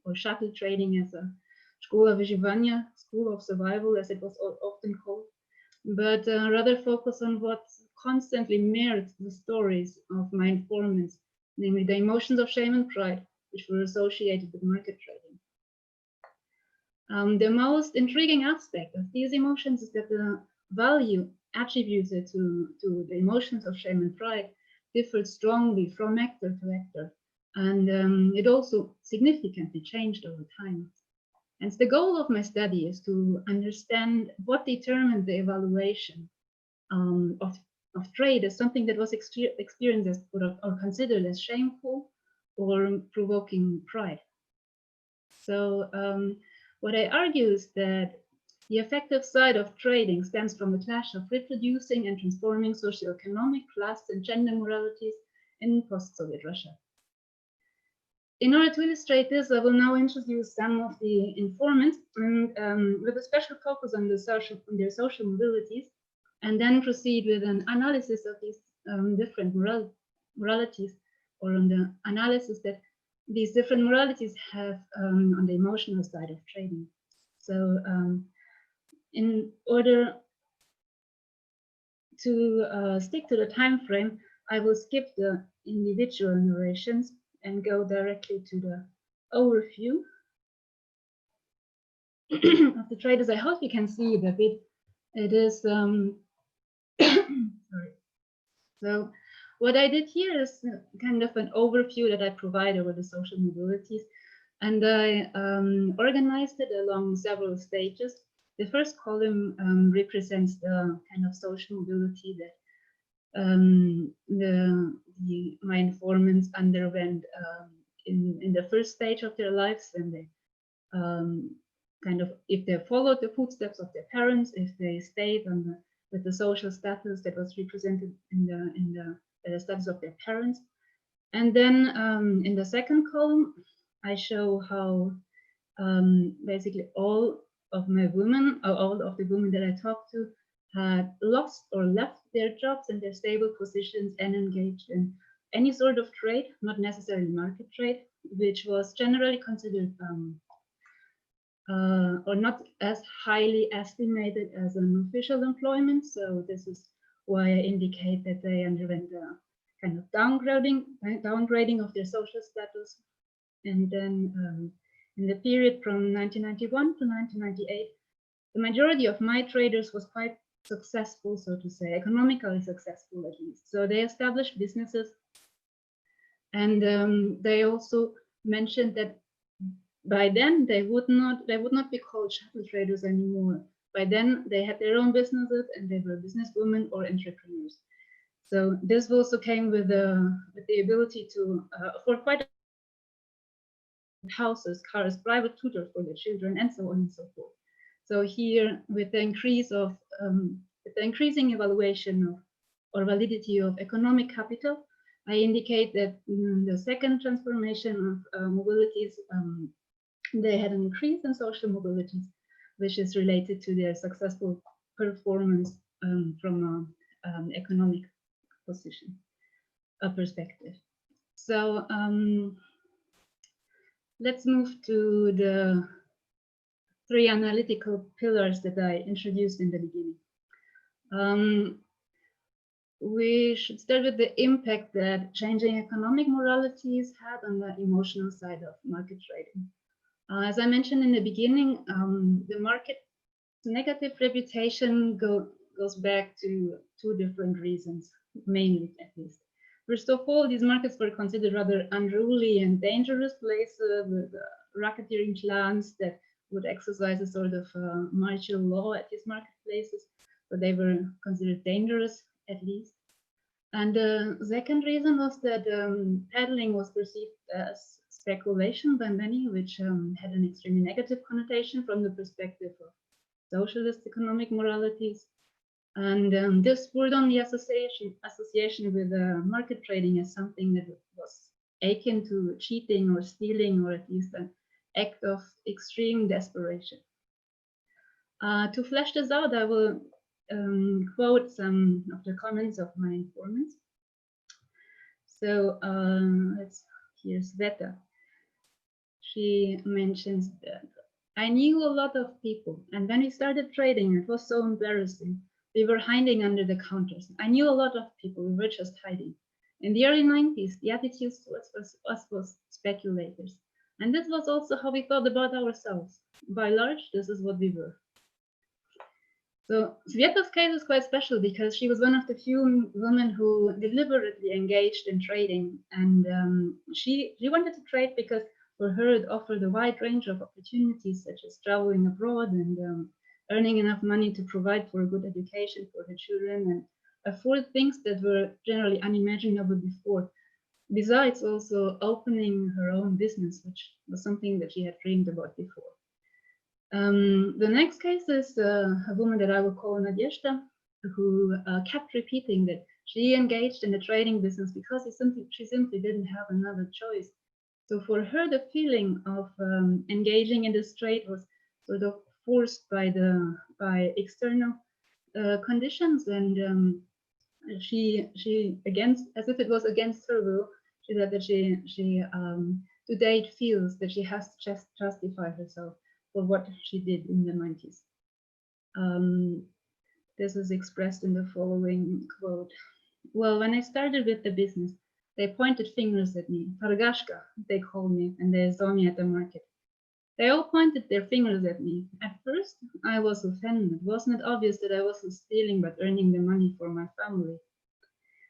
or shuttle trading as a Szkoła Wyżywania, school of survival, as it was often called, but rather focus on what constantly mirrored the stories of my informants, namely the emotions of shame and pride, which were associated with market trading. The most intriguing aspect of these emotions is that the value attributed to the emotions of shame and pride differed strongly from actor to actor, and it also significantly changed over time. And the goal of my study is to understand what determined the evaluation of trade as something that was experienced as or considered as shameful or provoking pride. So what I argue is that the effective side of trading stems from the clash of reproducing and transforming socioeconomic, class, and gender moralities in post-Soviet Russia. In order to illustrate this, I will now introduce some of the informants, and with a special focus on their social mobilities, and then proceed with an analysis of these different moralities, or on the analysis that these different moralities have on the emotional side of trading. So in order to stick to the time frame, I will skip the individual narrations and go directly to the overview of the traders. I hope you can see that it is sorry. So what I did here is kind of an overview that I provide over the social mobilities, and I organized it along several stages. The first column represents the kind of social mobility that my informants underwent in the first stage of their lives, when they kind of, if they followed the footsteps of their parents, if they stayed with the social status that was represented in the status of their parents. And then in the second column, I show how basically all of the women that I talked to had lost or left their jobs and their stable positions and engaged in any sort of trade, not necessarily market trade, which was generally considered or not as highly estimated as an official employment. So this is why I indicate that they underwent a kind of downgrading of their social status. And then in the period from 1991 to 1998, the majority of my traders was quite successful, so to say, economically successful at least. So they established businesses, and they also mentioned that by then they would not be called chattel traders anymore. By then they had their own businesses and they were businesswomen or entrepreneurs. So this also came with the ability to afford quite houses, cars, private tutors for their children, and so on and so forth. So here, with the increase of with the increasing evaluation of or validity of economic capital, I indicate that the second transformation of mobilities, they had an increase in social mobilities, which is related to their successful performance from an economic position, perspective. So let's move to the three analytical pillars that I introduced in the beginning. We should start with the impact that changing economic moralities had on the emotional side of market trading. As I mentioned in the beginning, the market's negative reputation goes back to two different reasons, mainly at least. First of all, these markets were considered rather unruly and dangerous places with racketeering clans that would exercise a sort of martial law at these marketplaces, so they were considered dangerous at least. And the second reason was that peddling was perceived as speculation by many, which had an extremely negative connotation from the perspective of socialist economic moralities. And this brought on the association with market trading as something that was akin to cheating or stealing, or at least an act of extreme desperation. To flesh this out, I will quote some of the comments of my informants. So here's Veta. She mentions that I knew a lot of people, and when we started trading, it was so embarrassing. We were hiding under the counters. I knew a lot of people, we were just hiding. In the early 90s, the attitudes towards us was speculators. And this was also how we thought about ourselves. By large, this is what we were. So Sveta's case is quite special because she was one of the few women who deliberately engaged in trading. And she wanted to trade because for her it offered a wide range of opportunities, such as traveling abroad and earning enough money to provide for a good education for her children and afford things that were generally unimaginable before. Besides also opening her own business, which was something that she had dreamed about before. The next case is a woman that I will call Nadezhda, who kept repeating that she engaged in the trading business because she simply didn't have another choice. So for her, the feeling of engaging in this trade was sort of forced by external conditions, and she against, as if it was against her will, she said that she today it feels that she has to just justify herself for what she did in the 90s. This is expressed in the following quote. Well, when I started with the business, they pointed fingers at me. Targashka, they called me, and they saw me at the market. They all pointed their fingers at me. At first, I was offended. Wasn't it obvious that I wasn't stealing but earning the money for my family?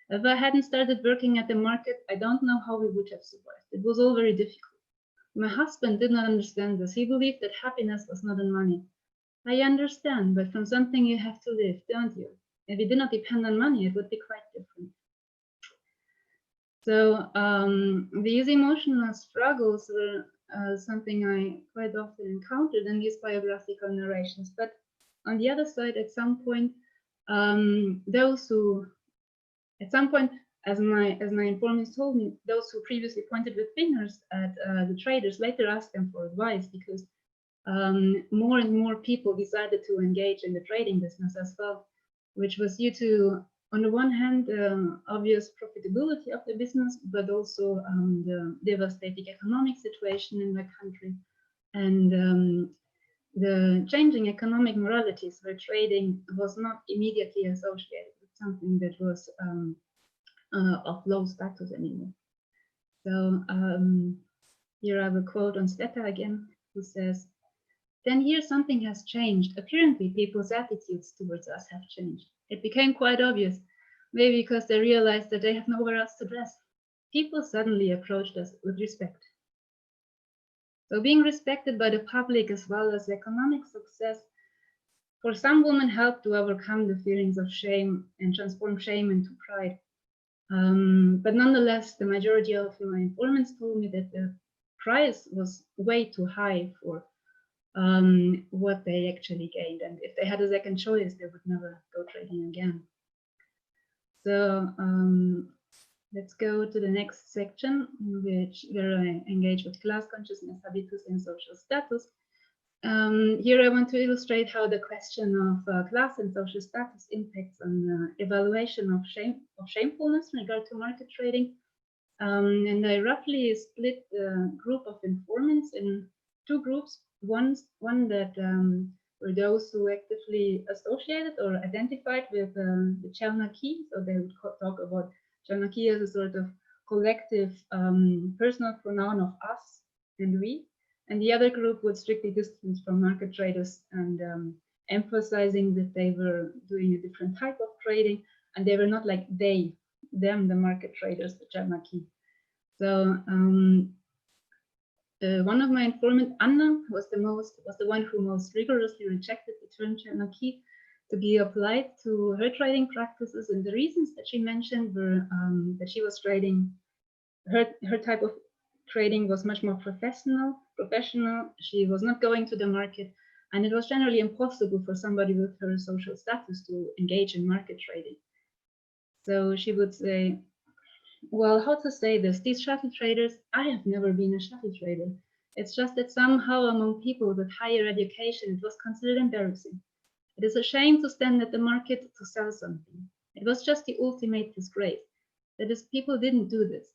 If I hadn't started working at the market, I don't know how we would have survived. It was all very difficult. My husband did not understand this. He believed that happiness was not in money. I understand, but from something you have to live, don't you? If it did not depend on money, it would be quite different. So these emotional struggles were something I quite often encountered in these biographical narrations. But on the other side, at some point, as my informants told me, those who previously pointed with fingers at the traders later asked them for advice, because more and more people decided to engage in the trading business as well. which was due to, on the one hand, obvious profitability of the business, but also the devastating economic situation in the country and the changing economic moralities where trading was not immediately associated with something that was of low status anymore. So here I have a quote on Stetter again, who says, "Then here something has changed. Apparently people's attitudes towards us have changed. It became quite obvious, maybe because they realized that they have nowhere else to dress. People suddenly approached us with respect." So being respected by the public as well as economic success for some women helped to overcome the feelings of shame and transform shame into pride. But nonetheless, the majority of my informants told me that the price was way too high for what they actually gained. And if they had a second choice, they would never go trading again. So let's go to the next section, where I engage with class consciousness, habitus, and social status. Here I want to illustrate how the question of class and social status impacts on the evaluation of shamefulness in regard to market trading. And I roughly split the group of informants in two groups. One that were those who actively associated or identified with the Chelnaki, so they would talk about Chelnaki as a sort of collective personal pronoun of us and we. And the other group would strictly distance from market traders and emphasizing that they were doing a different type of trading and they were not like them, the market traders, the Chelnaki. So one of my informant, Anna, was the one who most rigorously rejected the term Chelnaki to be applied to her trading practices, and the reasons that she mentioned were that she was trading, her type of trading was much more professional. She was not going to the market, and it was generally impossible for somebody with her social status to engage in market trading. So she would say, well, how to say this? These shuttle traders, I have never been a shuttle trader. It's just that somehow among people with higher education, it was considered embarrassing. It is a shame to stand at the market to sell something. It was just the ultimate disgrace. That is, people didn't do this.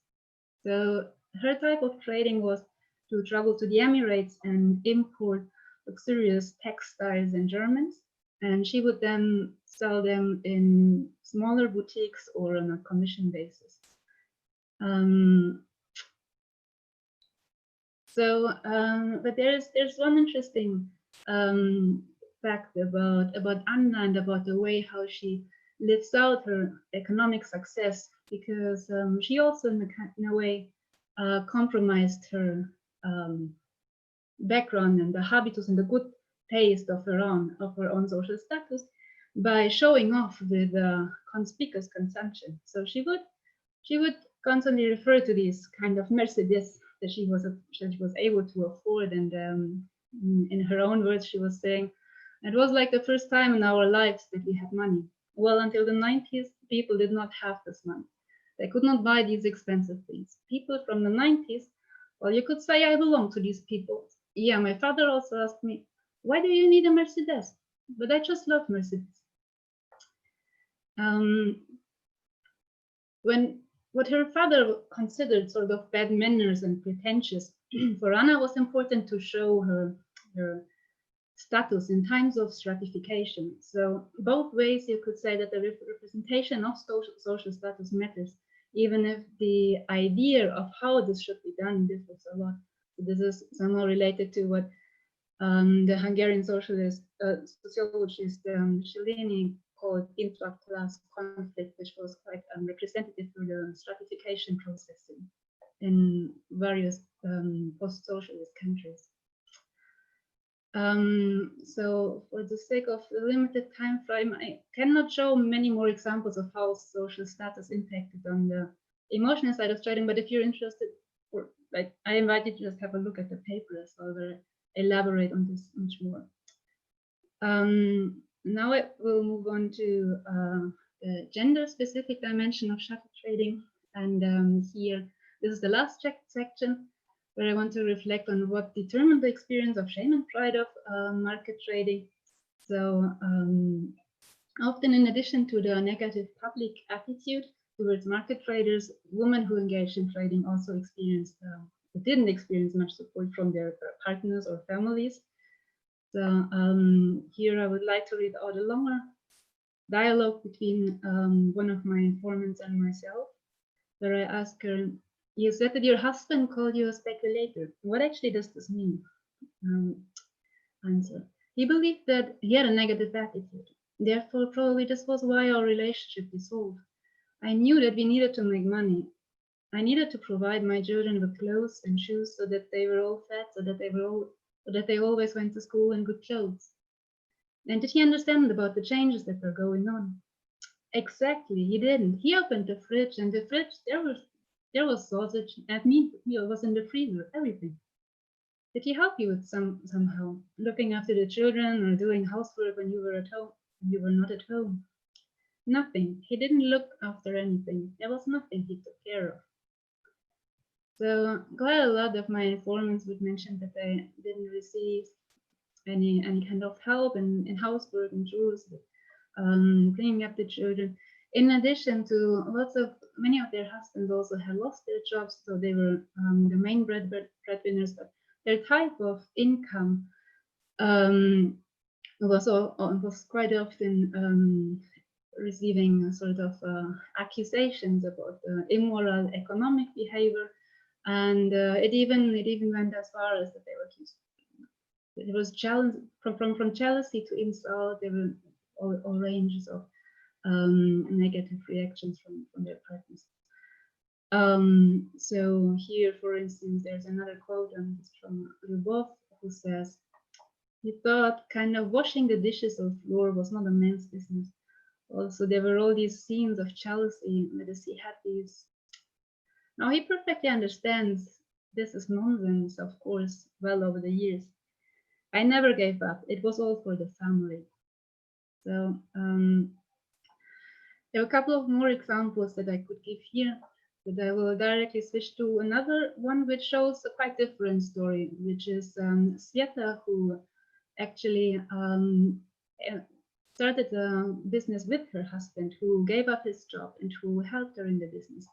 So her type of trading was to travel to the Emirates and import luxurious textiles and garments. And she would then sell them in smaller boutiques or on a commission basis. But there's one interesting fact about Anna and about the way how she lives out her economic success, because she also in a way compromised her background and the habitus and the good taste of her own social status by showing off with conspicuous consumption. So she would constantly refer to these kind of Mercedes that she was able to afford, and in her own words, she was saying, "It was like the first time in our lives that we had money. Well, until the 90s, people did not have this money. They could not buy these expensive things. People from the 90s, well, you could say I belong to these people. Yeah, my father also asked me, why do you need a Mercedes? But I just love Mercedes." What her father considered sort of bad manners and pretentious, for Anna was important to show her status in times of stratification. So both ways you could say that the representation of social status matters, even if the idea of how this should be done differs a lot. So this is somehow related to what the Hungarian sociologist Cellini called intra-class conflict, which was quite representative for the stratification process in various post-socialist countries. So for the sake of the limited time frame, I cannot show many more examples of how social status impacted on the emotional side of trading, but if you're interested, I invite you to just have a look at the paper as well, where I elaborate on this much more. Now I will move on to the gender-specific dimension of shuttle trading, and here, this is the last section, where I want to reflect on what determined the experience of shame and pride of market trading. So Often, in addition to the negative public attitude towards market traders, women who engaged in trading also didn't experience much support from their partners or families. So here I would like to read out a longer dialogue between one of my informants and myself, where I asked her, "You said that your husband called you a speculator. What actually does this mean?" Answer: "He believed that he had a negative attitude. Therefore, probably this was why our relationship dissolved. I knew that we needed to make money. I needed to provide my children with clothes and shoes so that they were all fed, so that they always went to school in good clothes. And did he understand about the changes that were going on?" Exactly, he didn't. He opened the fridge, and the fridge there was sausage and meat was in the freezer, everything. Did he help you with somehow looking after the children or doing housework when you were at home? You were not at home. Nothing. He didn't look after anything. There was nothing he took care of. So quite a lot of my informants would mention that they didn't receive any kind of help in housework and chores, bringing up the children. In addition to many of their husbands also had lost their jobs, so they were the main breadwinners, but their type of income was quite often receiving sort of accusations about immoral economic behavior, and it even went as far as that they were accused. It was challenge from jealousy to insult. There were all ranges of negative reactions from their partners. So here, for instance, there's another quote from Glebov, who says, "He thought kind of washing the dishes or floor was not a man's business." Also, there were all these scenes of jealousy because he had these. Now he perfectly understands this is nonsense, of course, well over the years. I never gave up. It was all for the family. So there are a couple of more examples that I could give here, but I will directly switch to another one which shows a quite different story, which is Sveta, who actually started a business with her husband, who gave up his job and who helped her in the business.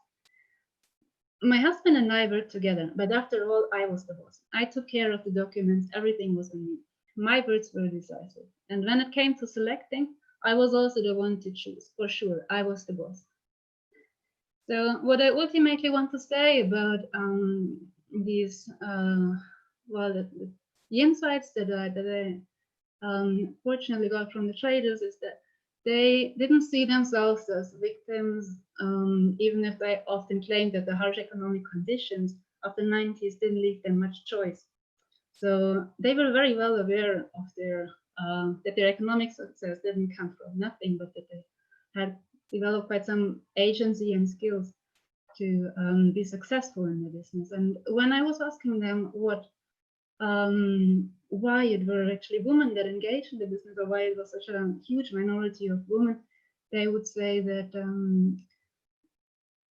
"My husband and I worked together, but after all, I was the boss. I took care of the documents, everything was on me. My words were decisive. And when it came to selecting, I was also the one to choose. For sure, I was the boss." So what I ultimately want to say about these, the insights that I fortunately got from the traders is that they didn't see themselves as victims, even if they often claimed that the harsh economic conditions of the 90s didn't leave them much choice. So they were very well aware of that their economic success didn't come from nothing, but that they had developed quite some agency and skills to be successful in the business. And when I was asking them why it were actually women that engaged in the business, or why it was such a huge minority of women, they would say that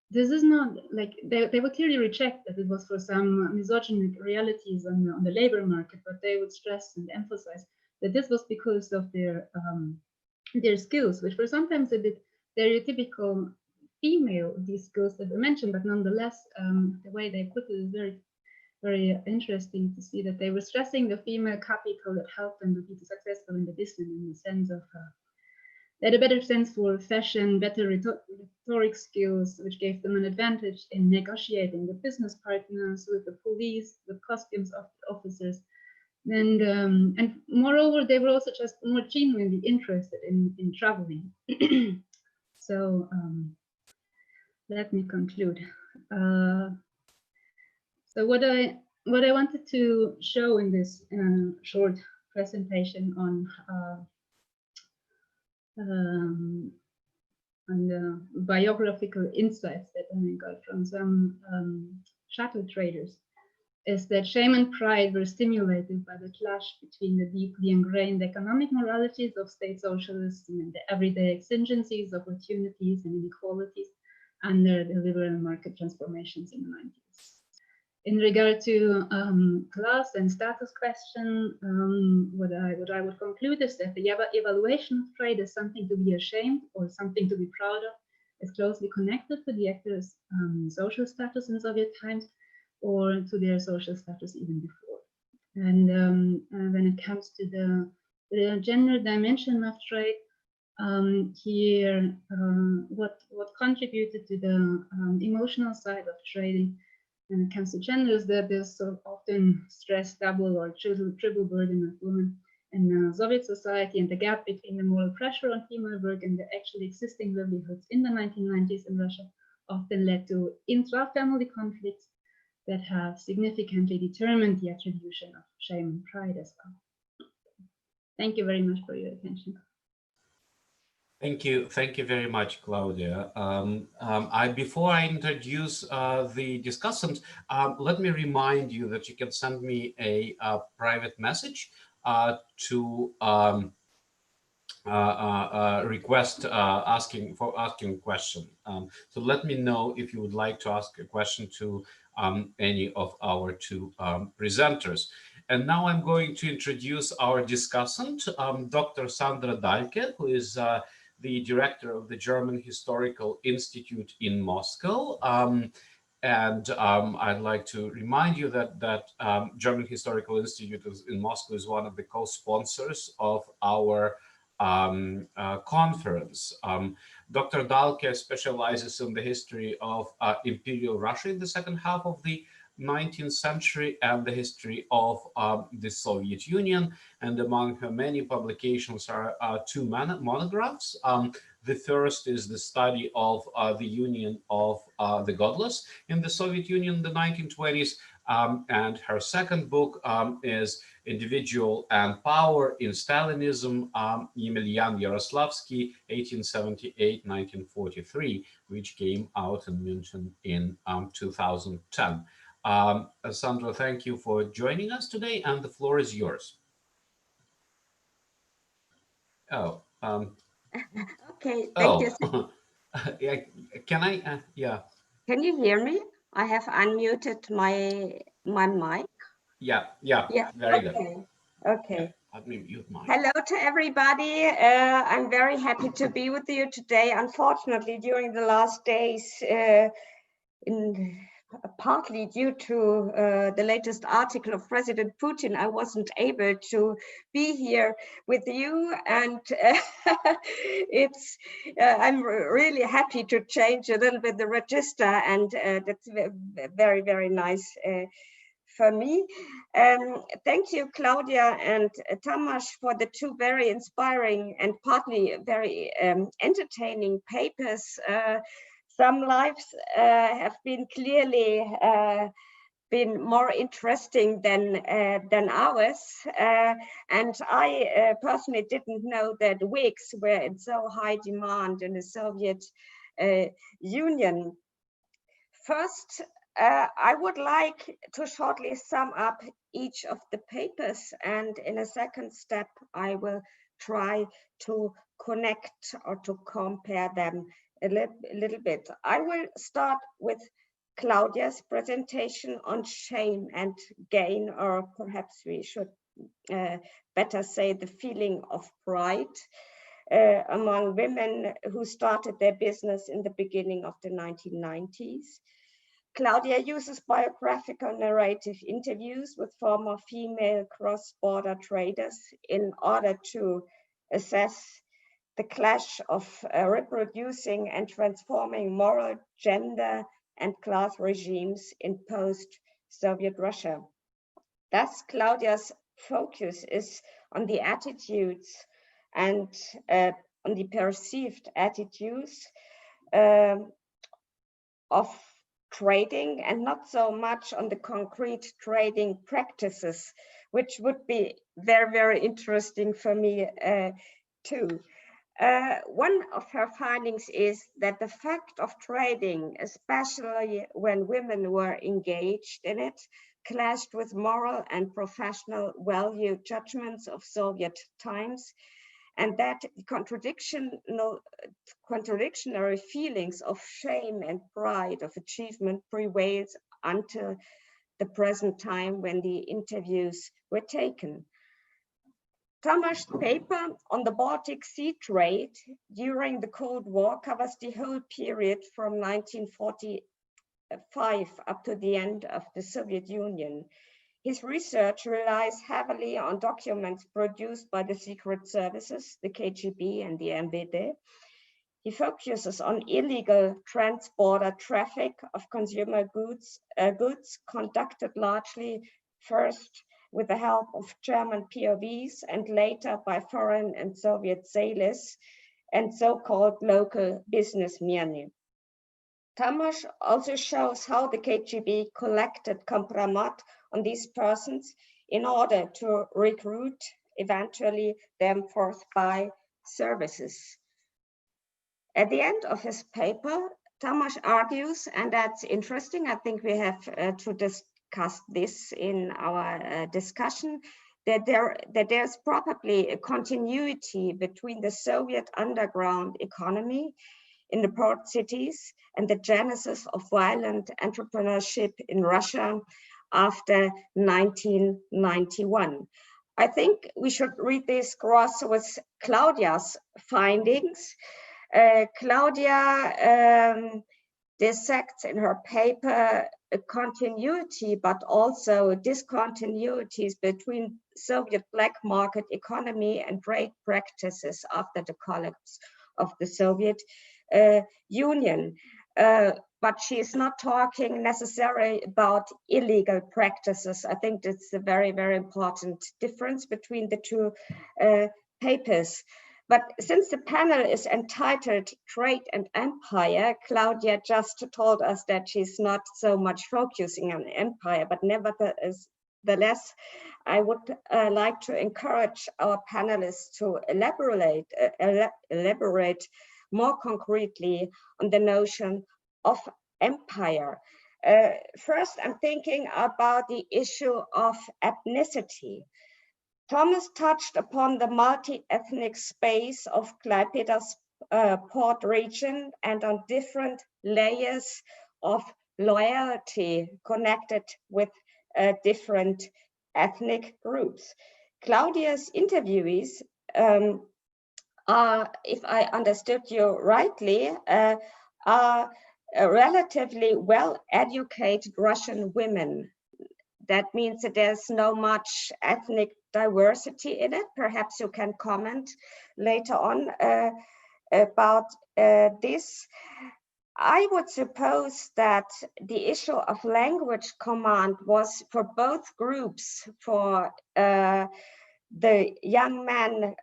this is not like they would clearly reject that it was for some misogynic realities on the labor market, but they would stress and emphasize that this was because of their skills, which were sometimes a bit stereotypical female, these skills that were mentioned, but nonetheless, the way they put it is very, very interesting to see that they were stressing the female capital that helped them to be successful in the business, in the sense of they had a better sense for fashion, better rhetoric skills, which gave them an advantage in negotiating with business partners, with the police, with customs officers. And moreover, they were also just more genuinely interested in traveling. So let me conclude. So what I wanted to show in this short presentation on the biographical insights that I got from some shuttle traders is that shame and pride were stimulated by the clash between the deeply ingrained economic moralities of state socialism and the everyday exigencies, opportunities, and inequalities under the liberal market transformations in the 90s. In regard to class and status question, what I would conclude is that the evaluation of trade is something to be ashamed or something to be proud of, is closely connected to the actors' social status in Soviet times or to their social status even before. And when it comes to the gender dimension of trade, here, what contributed to the emotional side of trading when it comes to gender is that there's so often stress double or triple burden of women in Soviet society, and the gap between the moral pressure on female work and the actually existing livelihoods in the 1990s in Russia often led to intra-family conflicts that have significantly determined the attribution of shame and pride as well. Thank you very much for your attention. Thank you very much, Claudia. Before I introduce the discussant, let me remind you that you can send me a private message to request asking a question. So let me know if you would like to ask a question to any of our two presenters. And now I'm going to introduce our discussant, Dr. Sandra Dahlke, who is the director of the German Historical Institute in Moscow. I'd like to remind you that German Historical Institute in Moscow is one of the co-sponsors of our conference. Dr. Dahlke specializes in the history of Imperial Russia in the second half of the 19th century and the history of the Soviet Union. And among her many publications are two monographs. The first is the study of the union of the godless in the Soviet Union in the 1920s. And her second book is Individual and Power in Stalinism, Emelian Yaroslavsky, 1878-1943, which came out in München in 2010. Sandra, thank you for joining us today, and the floor is yours. Oh. Okay, thank you. Yeah, can I? Yeah. Can you hear me? I have unmuted my mic. Yeah. Very good. Okay. Yeah, let me mute mine. Hello to everybody. I'm very happy to be with you today. Unfortunately, during the last days, partly due to the latest article of President Putin, I wasn't able to be here with you, and I'm really happy to change a little bit the register, and that's very, very nice for me. Thank you, Claudia and Tomasz, for the two very inspiring and partly very entertaining papers. Some lives have been clearly been more interesting than ours, and I personally didn't know that wigs were in so high demand in the Soviet Union. First, I would like to shortly sum up each of the papers, and in a second step, I will try to connect or to compare them a little bit. I will start with Claudia's presentation on shame and gain, or perhaps we should better say the feeling of pride among women who started their business in the beginning of the 1990s. Claudia uses biographical narrative interviews with former female cross-border traders in order to assess the clash of reproducing and transforming moral, gender, and class regimes in post-Soviet Russia. Thus, Claudia's focus is on the attitudes and on the perceived attitudes of trading, and not so much on the concrete trading practices, which would be very, very interesting for me too. One of her findings is that the fact of trading, especially when women were engaged in it, clashed with moral and professional value judgments of Soviet times, and that contradictory feelings of shame and pride of achievement prevails until the present time when the interviews were taken. Tomasz's paper on the Baltic Sea trade during the Cold War covers the whole period from 1945 up to the end of the Soviet Union. His research relies heavily on documents produced by the secret services, the KGB and the MVD. He focuses on illegal trans-border traffic of consumer goods conducted largely first with the help of German POVs and later by foreign and Soviet sailors and so-called local businessmen. Tomasz also shows how the KGB collected compromat on these persons in order to recruit eventually them for spy services. At the end of his paper, Tomasz argues, and that's interesting, I think we have to discuss this in our discussion, that there's probably a continuity between the Soviet underground economy in the port cities and the genesis of violent entrepreneurship in Russia after 1991. I think we should read this cross with Claudia's findings. Claudia dissects in her paper a continuity, but also discontinuities between Soviet black market economy and trade practices after the collapse of the Soviet Union. But she is not talking necessarily about illegal practices. I think that's a very, very important difference between the two papers. But since the panel is entitled Trade and Empire, Claudia just told us that she's not so much focusing on empire, but nevertheless, I would like to encourage our panelists to elaborate more concretely on the notion of empire. First, I'm thinking about the issue of ethnicity. Tomasz touched upon the multi-ethnic space of Klaipėda's port region and on different layers of loyalty connected with different ethnic groups. Claudia's interviewees are, if I understood you rightly, are relatively well-educated Russian women. That means that there's no much ethnic diversity in it. Perhaps you can comment later on about this. I would suppose that the issue of language command was for both groups, for the young men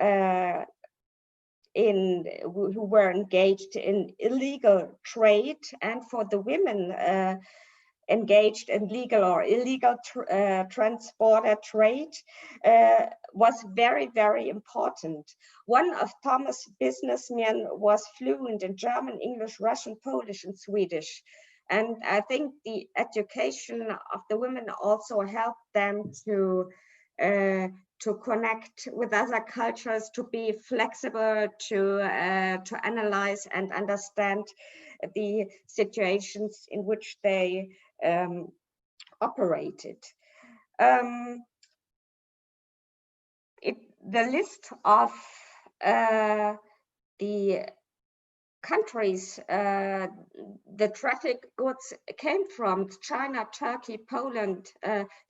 who were engaged in illegal trade and for the women engaged in legal or illegal trans-border trade was very, very important. One of Tomasz' businessmen was fluent in German, English, Russian, Polish, and Swedish. And I think the education of the women also helped them to connect with other cultures, to be flexible, to analyze and understand the situations in which they operated. The list of the countries the traffic goods came from: China, Turkey, Poland,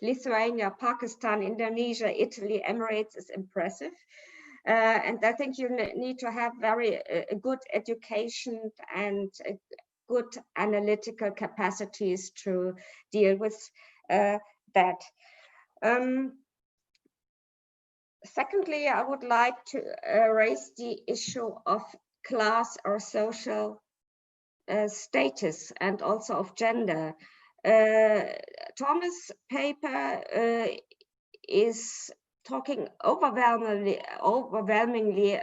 Lithuania, Pakistan, Indonesia, Italy, Emirates, is impressive. And I think you need to have very good education and good analytical capacities to deal with that. Secondly, I would like to raise the issue of class or social status and also of gender. Tomasz' paper is talking overwhelmingly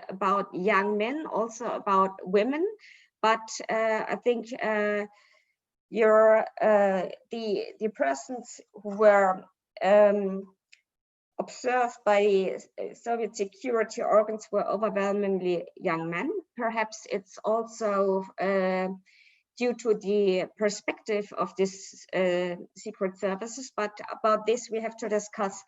about young men, also about women, but I think the persons who were observed by Soviet security organs were overwhelmingly young men. Perhaps it's also due to the perspective of this secret services, but about this we have to discuss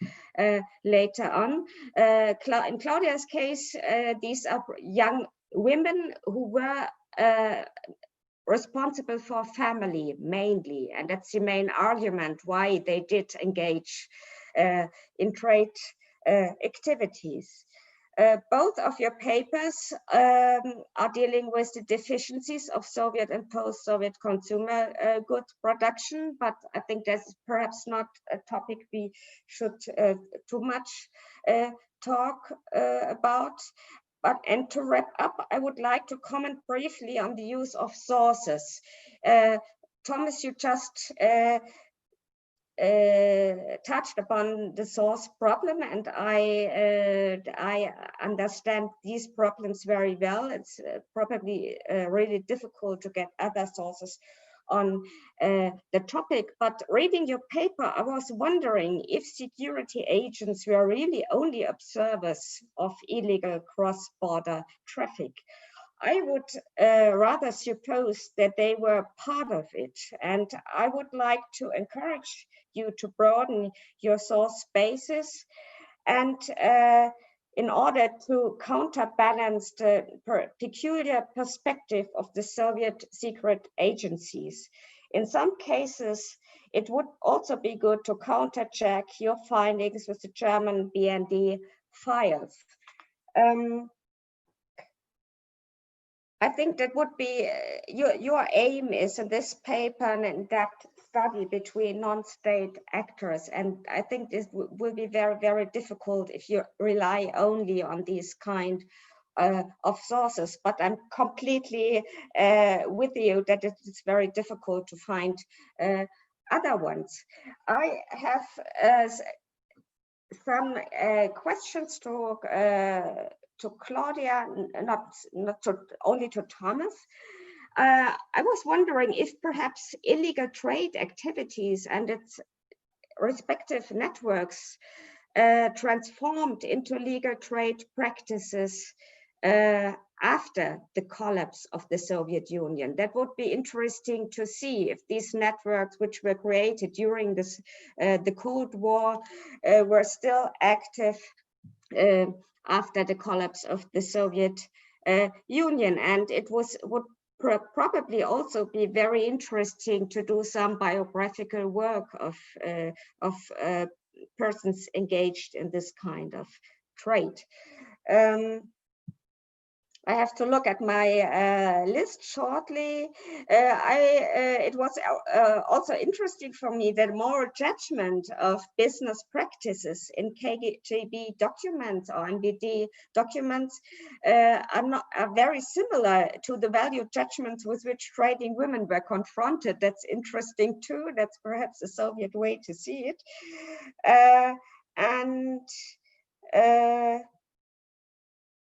later on. In Claudia's case, these are young women who were responsible for family mainly, and that's the main argument why they did engage in trade activities. Both of your papers are dealing with the deficiencies of Soviet and post-Soviet consumer goods production, but I think that's perhaps not a topic we should too much talk about. And to wrap up, I would like to comment briefly on the use of sources. Thomas, you just touched upon the source problem, and I understand these problems very well. It's probably really difficult to get other sources on the topic, but reading your paper, I was wondering if security agents were really only observers of illegal cross-border traffic. I would rather suppose that they were part of it, and I would like to encourage you to broaden your source basis and in order to counterbalance the peculiar perspective of the Soviet secret agencies. In some cases, it would also be good to countercheck your findings with the German BND files. I think that would be your aim is in this paper and in that study between non-state actors, and I think this will be very, very difficult if you rely only on these kind of sources. But I'm completely with you that it is very difficult to find other ones. I have some questions to Claudia, not only to Thomas. I was wondering if perhaps illegal trade activities and its respective networks transformed into legal trade practices after the collapse of the Soviet Union. That would be interesting to see if these networks, which were created during this, the Cold War, were still active after the collapse of the Soviet Union. And it would probably also be very interesting to do some biographical work of persons engaged in this kind of trade. I have to look at my list shortly. It was also interesting for me that moral judgment of business practices in KGB documents or NBD documents are very similar to the value judgments with which trading women were confronted. That's interesting too. That's perhaps a Soviet way to see it.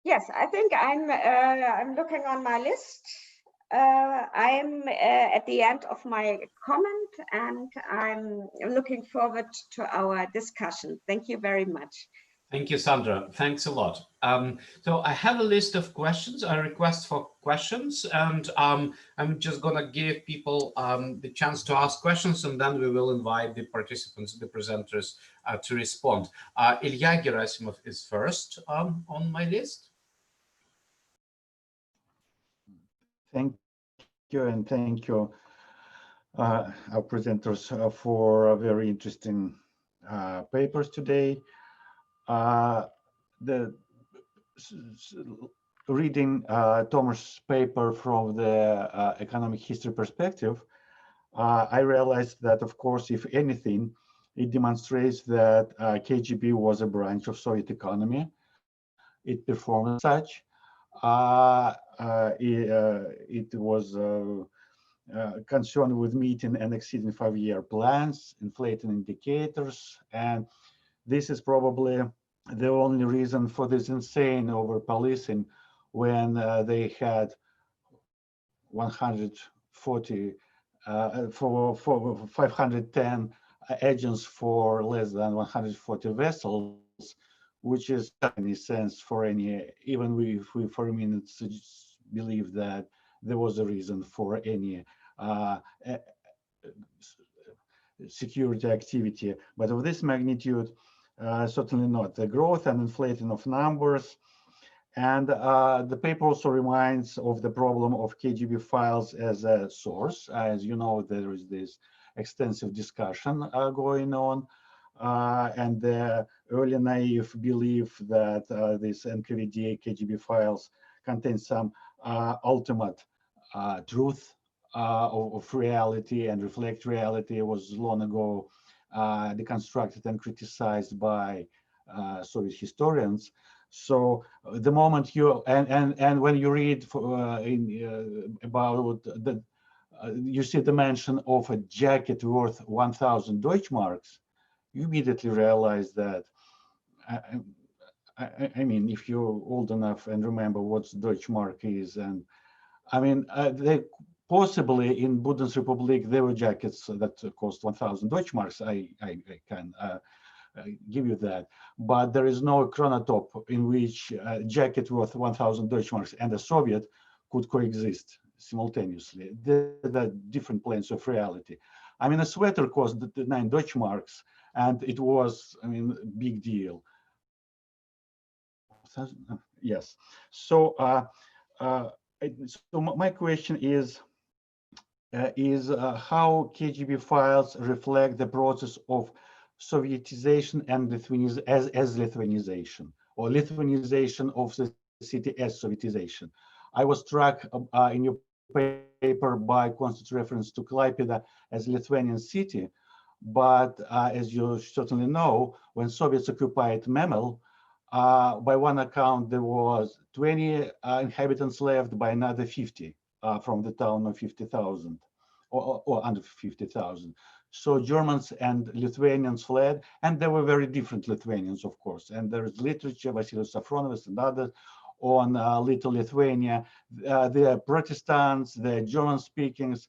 Yes, I think I'm looking on my list. I'm at the end of my comment, and I'm looking forward to our discussion. Thank you very much. Thank you, Sandra. Thanks a lot. So I have a list of questions, a request for questions, and I'm just going to give people the chance to ask questions, and then we will invite the participants, the presenters, to respond. Ilya Gerasimov is first on my list. Thank you, and thank you, our presenters, for very interesting papers today. Reading Tomasz' paper from the economic history perspective, I realized that, of course, if anything, it demonstrates that KGB was a branch of Soviet economy. It performed as such. It was concerned with meeting and exceeding 5-year plans, inflating indicators, and this is probably the only reason for this insane over-policing when they had 140 for 510 agents for less than 140 vessels, which is any sense for any, even if we for a minute believe that there was a reason for any security activity, but of this magnitude, certainly not. The growth and inflating of numbers. And the paper also reminds of the problem of KGB files as a source. As you know, there is this extensive discussion going on, and the early naive belief that these NKVD KGB files contain some ultimate truth of reality and reflect reality was long ago deconstructed and criticized by Soviet historians. So the moment you and when you read about the you see the mention of a jacket worth 1,000 Deutschmarks, you immediately realize that I mean, if you're old enough and remember what Deutschmark is, and I mean, they possibly in Bundesrepublik there were jackets that cost 1,000 Deutschmarks. I can give you that, but there is no chronotop in which a jacket worth 1,000 Deutschmarks and a Soviet could coexist simultaneously. They're different planes of reality. I mean, a sweater cost 9 Deutschmarks, and it was, I mean, big deal. Yes. So, so my question is how KGB files reflect the process of Sovietization and as Lithuanization, or Lithuanization of the city as Sovietization. I was struck in your paper by constant reference to Klaipėda as Lithuanian city, but as you certainly know, when Soviets occupied Memel, by one account there was 20 inhabitants left, by another 50 from the town of 50,000 or under 50,000. So Germans and Lithuanians fled, and there were very different Lithuanians, of course. And there is literature, Vasilijus Safronovas and others, on Little Lithuania. The Protestants, the German speakings,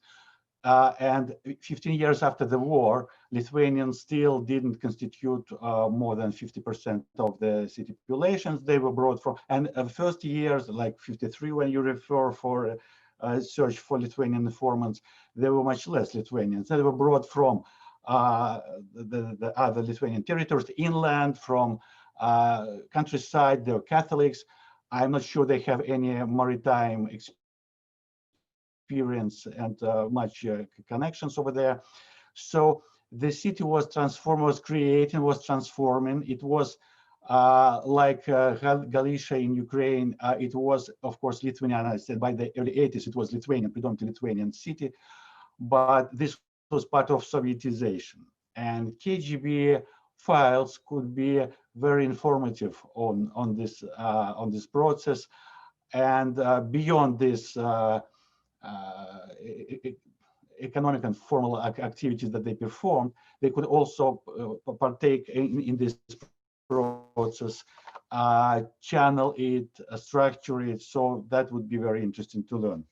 and 15 years after the war, Lithuanians still didn't constitute more than 50% of the city populations. They were brought from, and first years, like 53, when you refer for search for Lithuanian informants, there were much less Lithuanians. They were brought from the other Lithuanian territories, inland, from countryside. They were Catholics. I'm not sure they have any maritime experience and much connections over there. So the city was transformed, was creating, was transforming. It was like Galicia in Ukraine. It was, of course, Lithuanian. I said by the early 80s, it was Lithuanian, predominantly Lithuanian city, but this was part of Sovietization. And KGB files could be very informative on this process, and beyond this economic and formal activities that they performed, they could also partake in this process, channel it, structure it. So that would be very interesting to learn.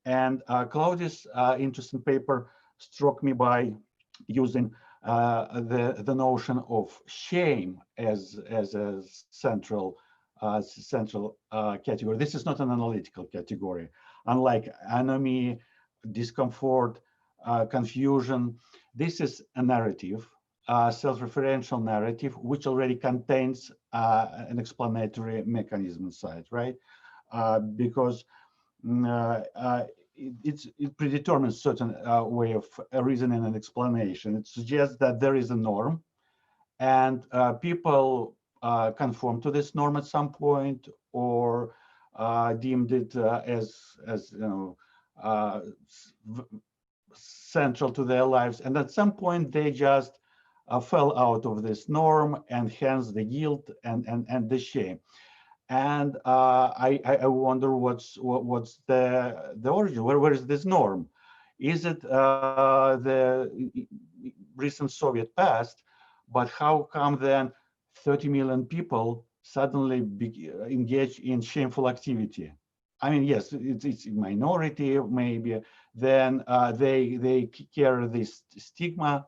And Claudia's interesting paper struck me by using the notion of shame as a central category. This is not an analytical category. Unlike anomie, discomfort, confusion, this is a narrative, self-referential narrative, which already contains an explanatory mechanism inside, right? Because it predetermines certain way of reasoning and explanation. It suggests that there is a norm, and people conform to this norm at some point, or deemed it as you know, central to their lives, and at some point they just fell out of this norm, and hence the guilt and the shame. And I wonder what's the origin. Where is this norm? Is it the recent Soviet past? But how come then 30 million people suddenly engage in shameful activity? I mean, yes, it's a minority maybe. Then they carry this stigma,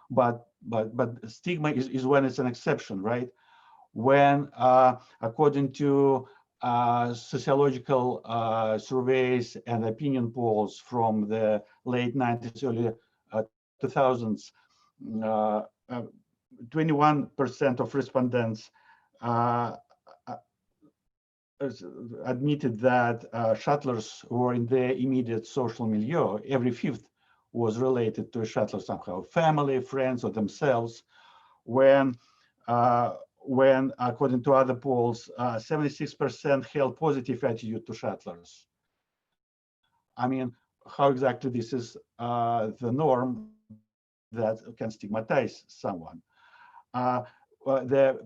but stigma is when it's an exception, right? When according to sociological surveys and opinion polls from the late 90s, early 2000s, 21% of respondents admitted that shuttlers were in their immediate social milieu. Every fifth was related to a shuttler somehow, family, friends, or themselves. When according to other polls, 76% held positive attitude to shuttlers. I mean, how exactly this is the norm that can stigmatize someone? The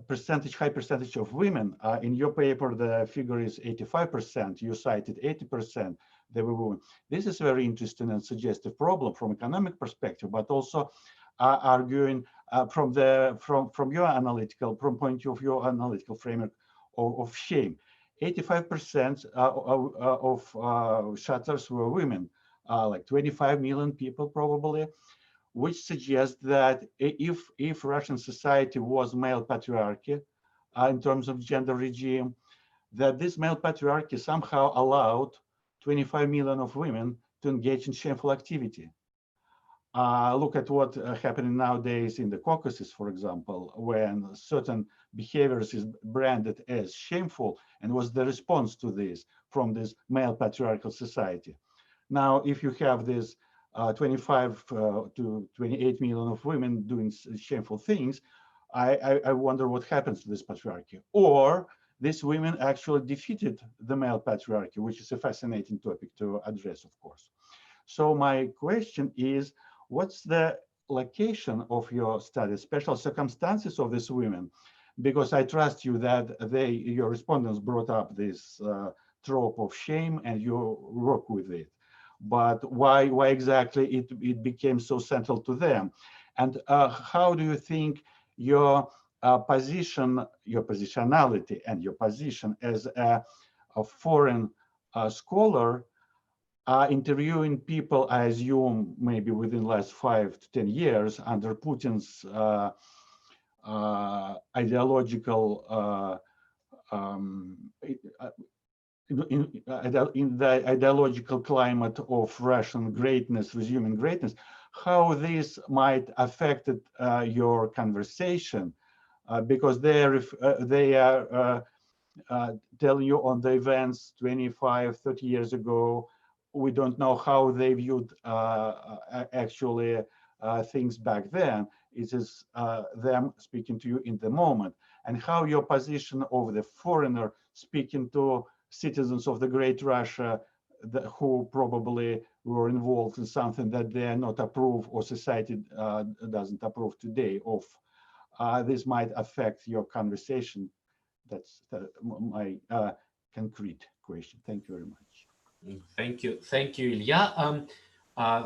high percentage of women in your paper, the figure is 85%. You cited 80%. They were women. This is very interesting and suggestive problem from economic perspective, but also arguing from your point of your analytical framework of shame. 85% of shuttlers were women, like 25 million people probably, which suggests that if Russian society was male patriarchy in terms of gender regime, that this male patriarchy somehow allowed 25 million of women to engage in shameful activity. Look at what happening nowadays in the Caucasus, for example, when certain behaviors is branded as shameful, and was the response to this from this male patriarchal society. Now, if you have this 25 to 28 million of women doing shameful things, I wonder what happens to this patriarchy. Or these women actually defeated the male patriarchy, which is a fascinating topic to address, of course. So my question is, what's the location of your study, special circumstances of these women? Because I trust you that your respondents brought up this trope of shame and you work with it. But why exactly it became so central to them? And how do you think your position, your positionality and your position as a foreign scholar interviewing people, I assume, maybe within the last 5 to 10 years under Putin's ideological in the ideological climate of Russian greatness, resuming greatness, how this might affect your conversation, because they are telling you on the events 25, 30 years ago. We don't know how they viewed actually things back then. It is them speaking to you in the moment, and how your position of the foreigner speaking to citizens of the great Russia who probably were involved in something that they are not approve or society doesn't approve today of. This might affect your conversation. That's my concrete question. Thank you very much. Thank you, Ilya.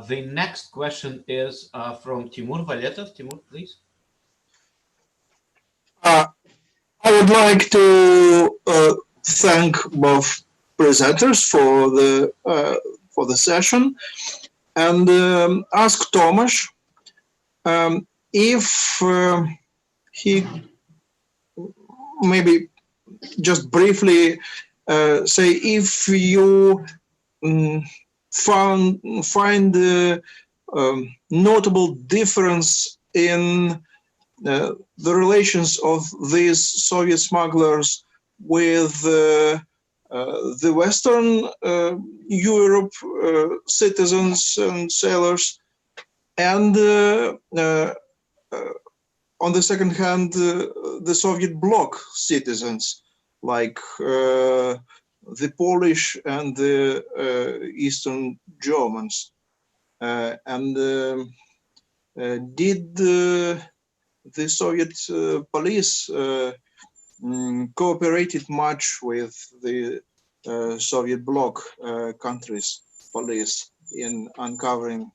The next question is from Timur Valetov. Timur, please. I would like to thank both presenters for the session and ask Tomasz if he maybe just briefly say if you find notable difference in the relations of these Soviet smugglers with the Western Europe citizens and sailors, and on the second hand, the Soviet bloc citizens, like the Polish and the Eastern Germans. And did the Soviet police cooperated much with the Soviet bloc countries' police in uncovering,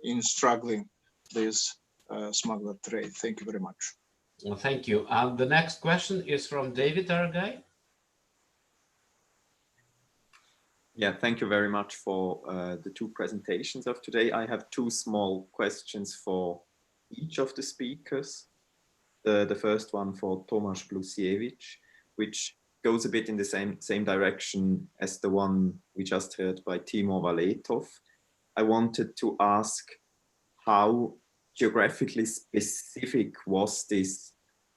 in struggling this smuggler trade? Thank you very much. Well, thank you. The next question is from David Argay. Yeah, thank you very much for the two presentations of today. I have two small questions for each of the speakers. The first one for Tomasz Blusiewicz, which goes a bit in the same direction as the one we just heard by Timur Valetov. I wanted to ask how geographically specific was this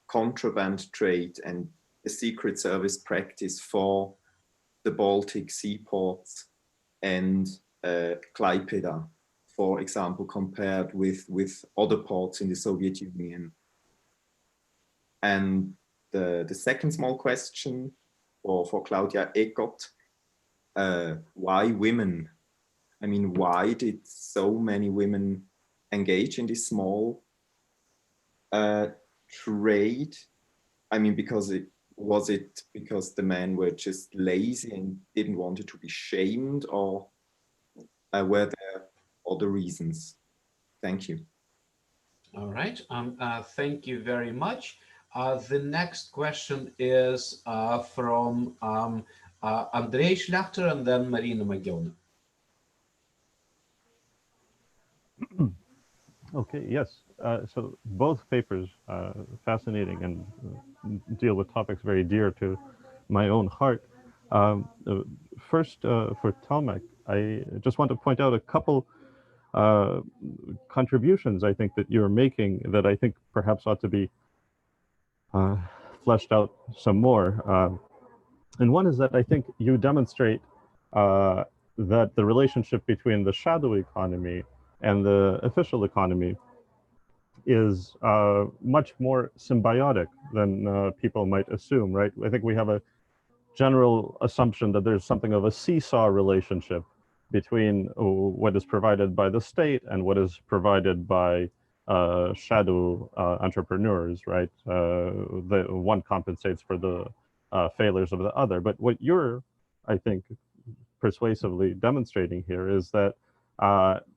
contraband trade and the Secret Service practice for the Baltic seaports and Klaipeda, for example, compared with other ports in the Soviet Union. And the second small question for Claudia Eggart, why women? I mean, why did so many women engage in this small trade? I mean, was it because the men were just lazy and didn't want it to be shamed, or were there other reasons? Thank you. All right. Thank you very much. The next question is from Andrei Schlachter and then Marina Magiona. Okay, yes. So both papers, fascinating and deal with topics very dear to my own heart. First, for Tomasz, I just want to point out a couple contributions I think that you're making that I think perhaps ought to be fleshed out some more. And one is that I think you demonstrate that the relationship between the shadow economy and the official economy is much more symbiotic than people might assume, right? I think we have a general assumption that there's something of a seesaw relationship between what is provided by the state and what is provided by shadow entrepreneurs, right? The one compensates for the failures of the other. But what you're, I think, persuasively demonstrating here is that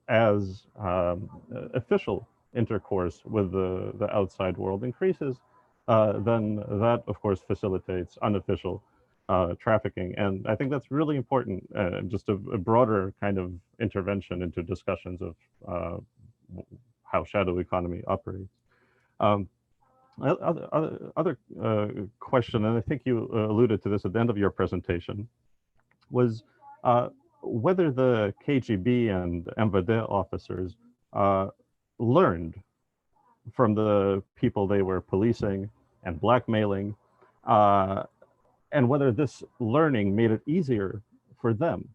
as official intercourse with the outside world increases, then that, of course, facilitates unofficial trafficking. And I think that's really important, just a broader kind of intervention into discussions of how shadow economy operates. Other question, and I think you alluded to this at the end of your presentation, was whether the KGB and MVD officers learned from the people they were policing and blackmailing, and whether this learning made it easier for them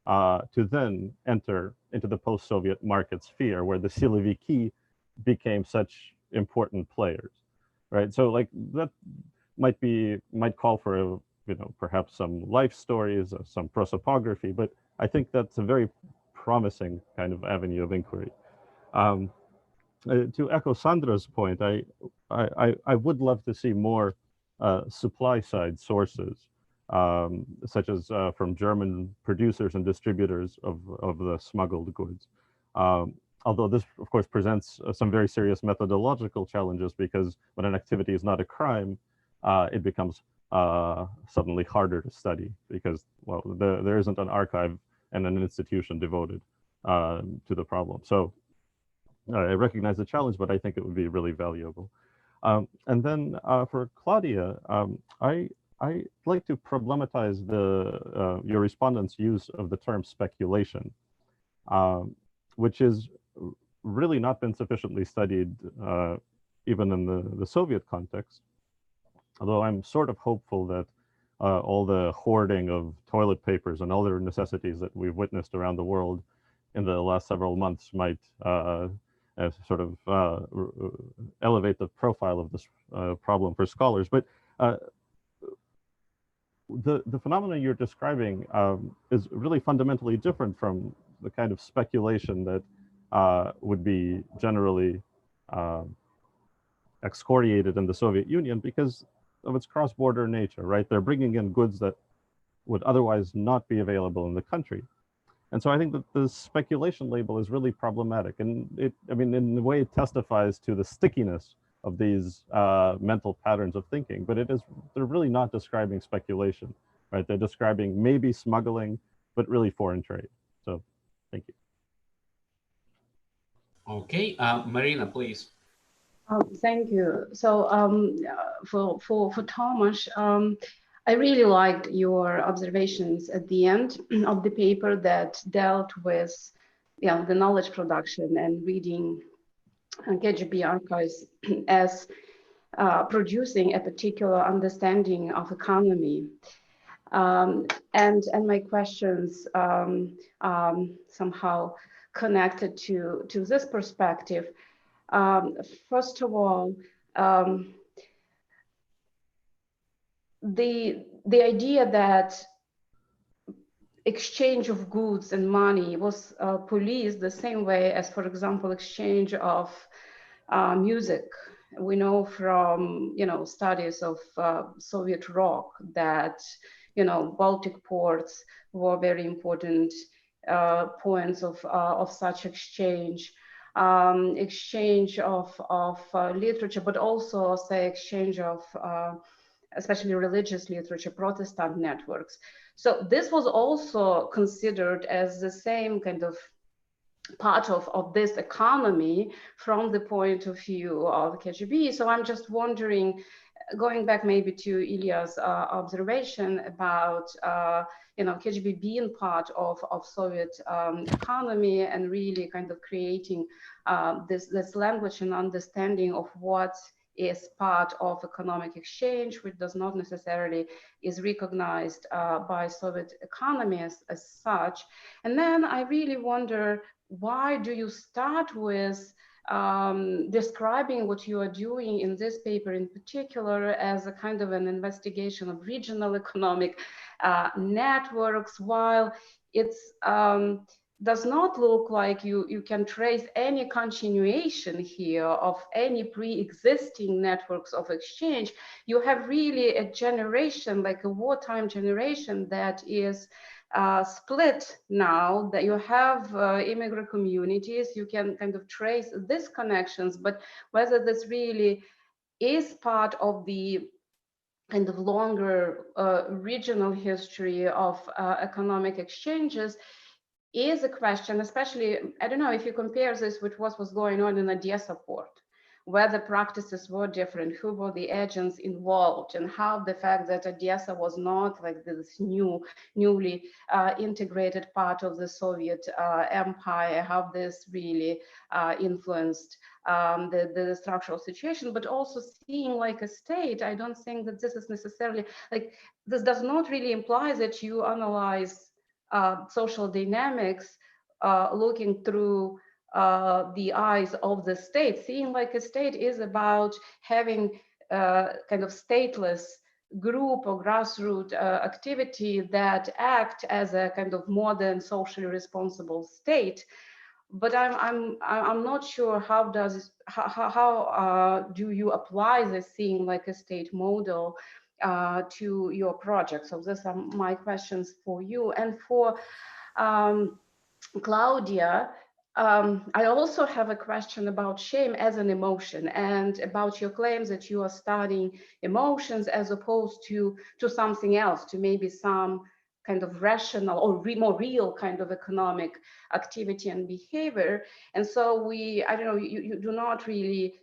to then enter into the post-Soviet market sphere where the siloviki became such important players, right? So like that might call for perhaps some life stories, some prosopography, but I think that's a very promising kind of avenue of inquiry. To echo Sandra's point, I would love to see more supply side sources, such as from German producers and distributors of the smuggled goods. Although this, of course, presents some very serious methodological challenges, because when an activity is not a crime, it becomes suddenly harder to study, because, well, there isn't an archive and an institution devoted to the problem. So I recognize the challenge, but I think it would be really valuable. And then for Claudia, I'd like to problematize your respondent's use of the term speculation, which has really not been sufficiently studied even in the Soviet context. Although I'm sort of hopeful that all the hoarding of toilet papers and other necessities that we've witnessed around the world in the last several months might sort of elevate the profile of this problem for scholars. But the phenomenon you're describing is really fundamentally different from the kind of speculation that would be generally excoriated in the Soviet Union because of its cross-border nature, right? They're bringing in goods that would otherwise not be available in the country. And so I think that the speculation label is really problematic. And I mean, in a way, it testifies to the stickiness of these mental patterns of thinking, but they're really not describing speculation, right? They're describing maybe smuggling, but really foreign trade. So thank you. Okay, Marina, please. Thank you. So for Tomasz, I really liked your observations at the end of the paper that dealt with the knowledge production and reading KGB archives as producing a particular understanding of economy. And my questions somehow connected to this perspective. First of all, the idea that exchange of goods and money was policed the same way as, for example, exchange of music. We know from studies of Soviet rock that Baltic ports were very important points of such exchange. Exchange of literature, but also say exchange of especially religious literature, Protestant networks. So this was also considered as the same kind of part of this economy from the point of view of KGB. So I'm just wondering, going back maybe to Ilya's observation about KGB being part of Soviet economy and really kind of creating this language and understanding of what is part of economic exchange, which does not necessarily is recognized by Soviet economy as such. And then I really wonder, why do you start with describing what you are doing in this paper in particular as a kind of an investigation of regional economic networks, while it's does not look like you can trace any continuation here of any pre-existing networks of exchange. You have really a generation, like a wartime generation, that is split now, that you have immigrant communities. You can kind of trace these connections, but whether this really is part of the kind of longer regional history of economic exchanges is a question, especially, I don't know if you compare this with what was going on in Odessa port, where the practices were different, who were the agents involved, and how the fact that Odessa was not like this newly integrated part of the Soviet empire, how this really influenced the structural situation, but also seeing like a state. I don't think that this is necessarily, like, this does not really imply that you analyze social dynamics looking through the eyes of the state. Seeing like a state is about having kind of stateless group or grassroots activity that act as a kind of modern socially responsible state. But I'm not sure how do you apply this seeing like a state model to your project. So these are my questions for you. And for Claudia, I also have a question about shame as an emotion and about your claims that you are studying emotions as opposed to something else, to maybe some kind of rational or more real kind of economic activity and behavior. And so I don't know, you do not really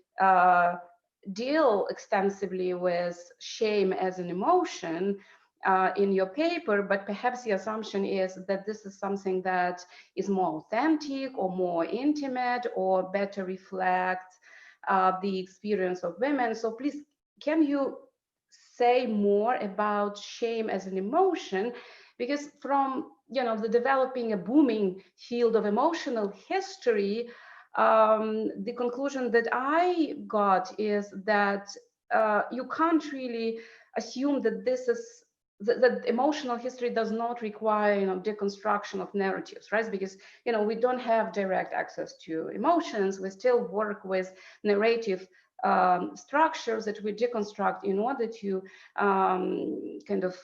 deal extensively with shame as an emotion in your paper, but perhaps the assumption is that this is something that is more authentic or more intimate or better reflects the experience of women. So please, can you say more about shame as an emotion? Because from the developing a booming field of emotional history, the conclusion that I got is that you can't really assume that this is that emotional history does not require deconstruction of narratives, right? Because we don't have direct access to emotions. We still work with narrative structures that we deconstruct in order to kind of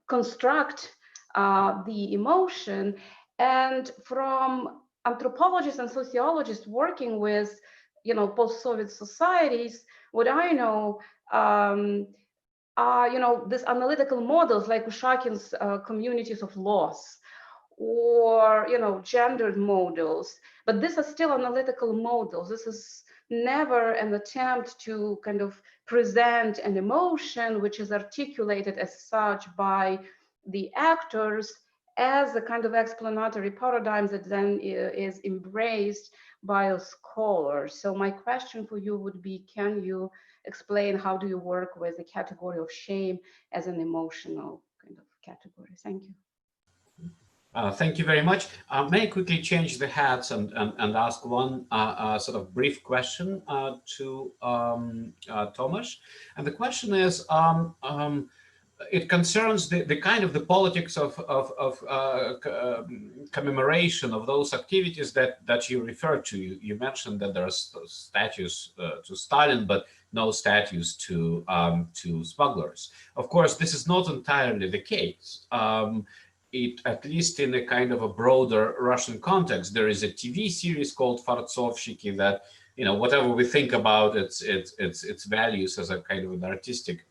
construct the emotion. And from anthropologists and sociologists working with post-Soviet societies, what I know are these analytical models like Ushakin's communities of loss, or gendered models, but these are still analytical models. This is never an attempt to kind of present an emotion which is articulated as such by the actors as a kind of explanatory paradigm that then is embraced by a scholar. So my question for you would be, can you explain how do you work with the category of shame as an emotional kind of category? Thank you. Thank you very much. May I quickly change the hats and ask one sort of brief question to Tomasz? And the question is, it concerns the kind of the politics of commemoration of those activities that you referred to. You mentioned that there are statues to Stalin, but no statues to smugglers. Of course, this is not entirely the case. At least in a kind of a broader Russian context, there is a TV series called Fartsovshiki that, you know, whatever we think about its values as a kind of an artistic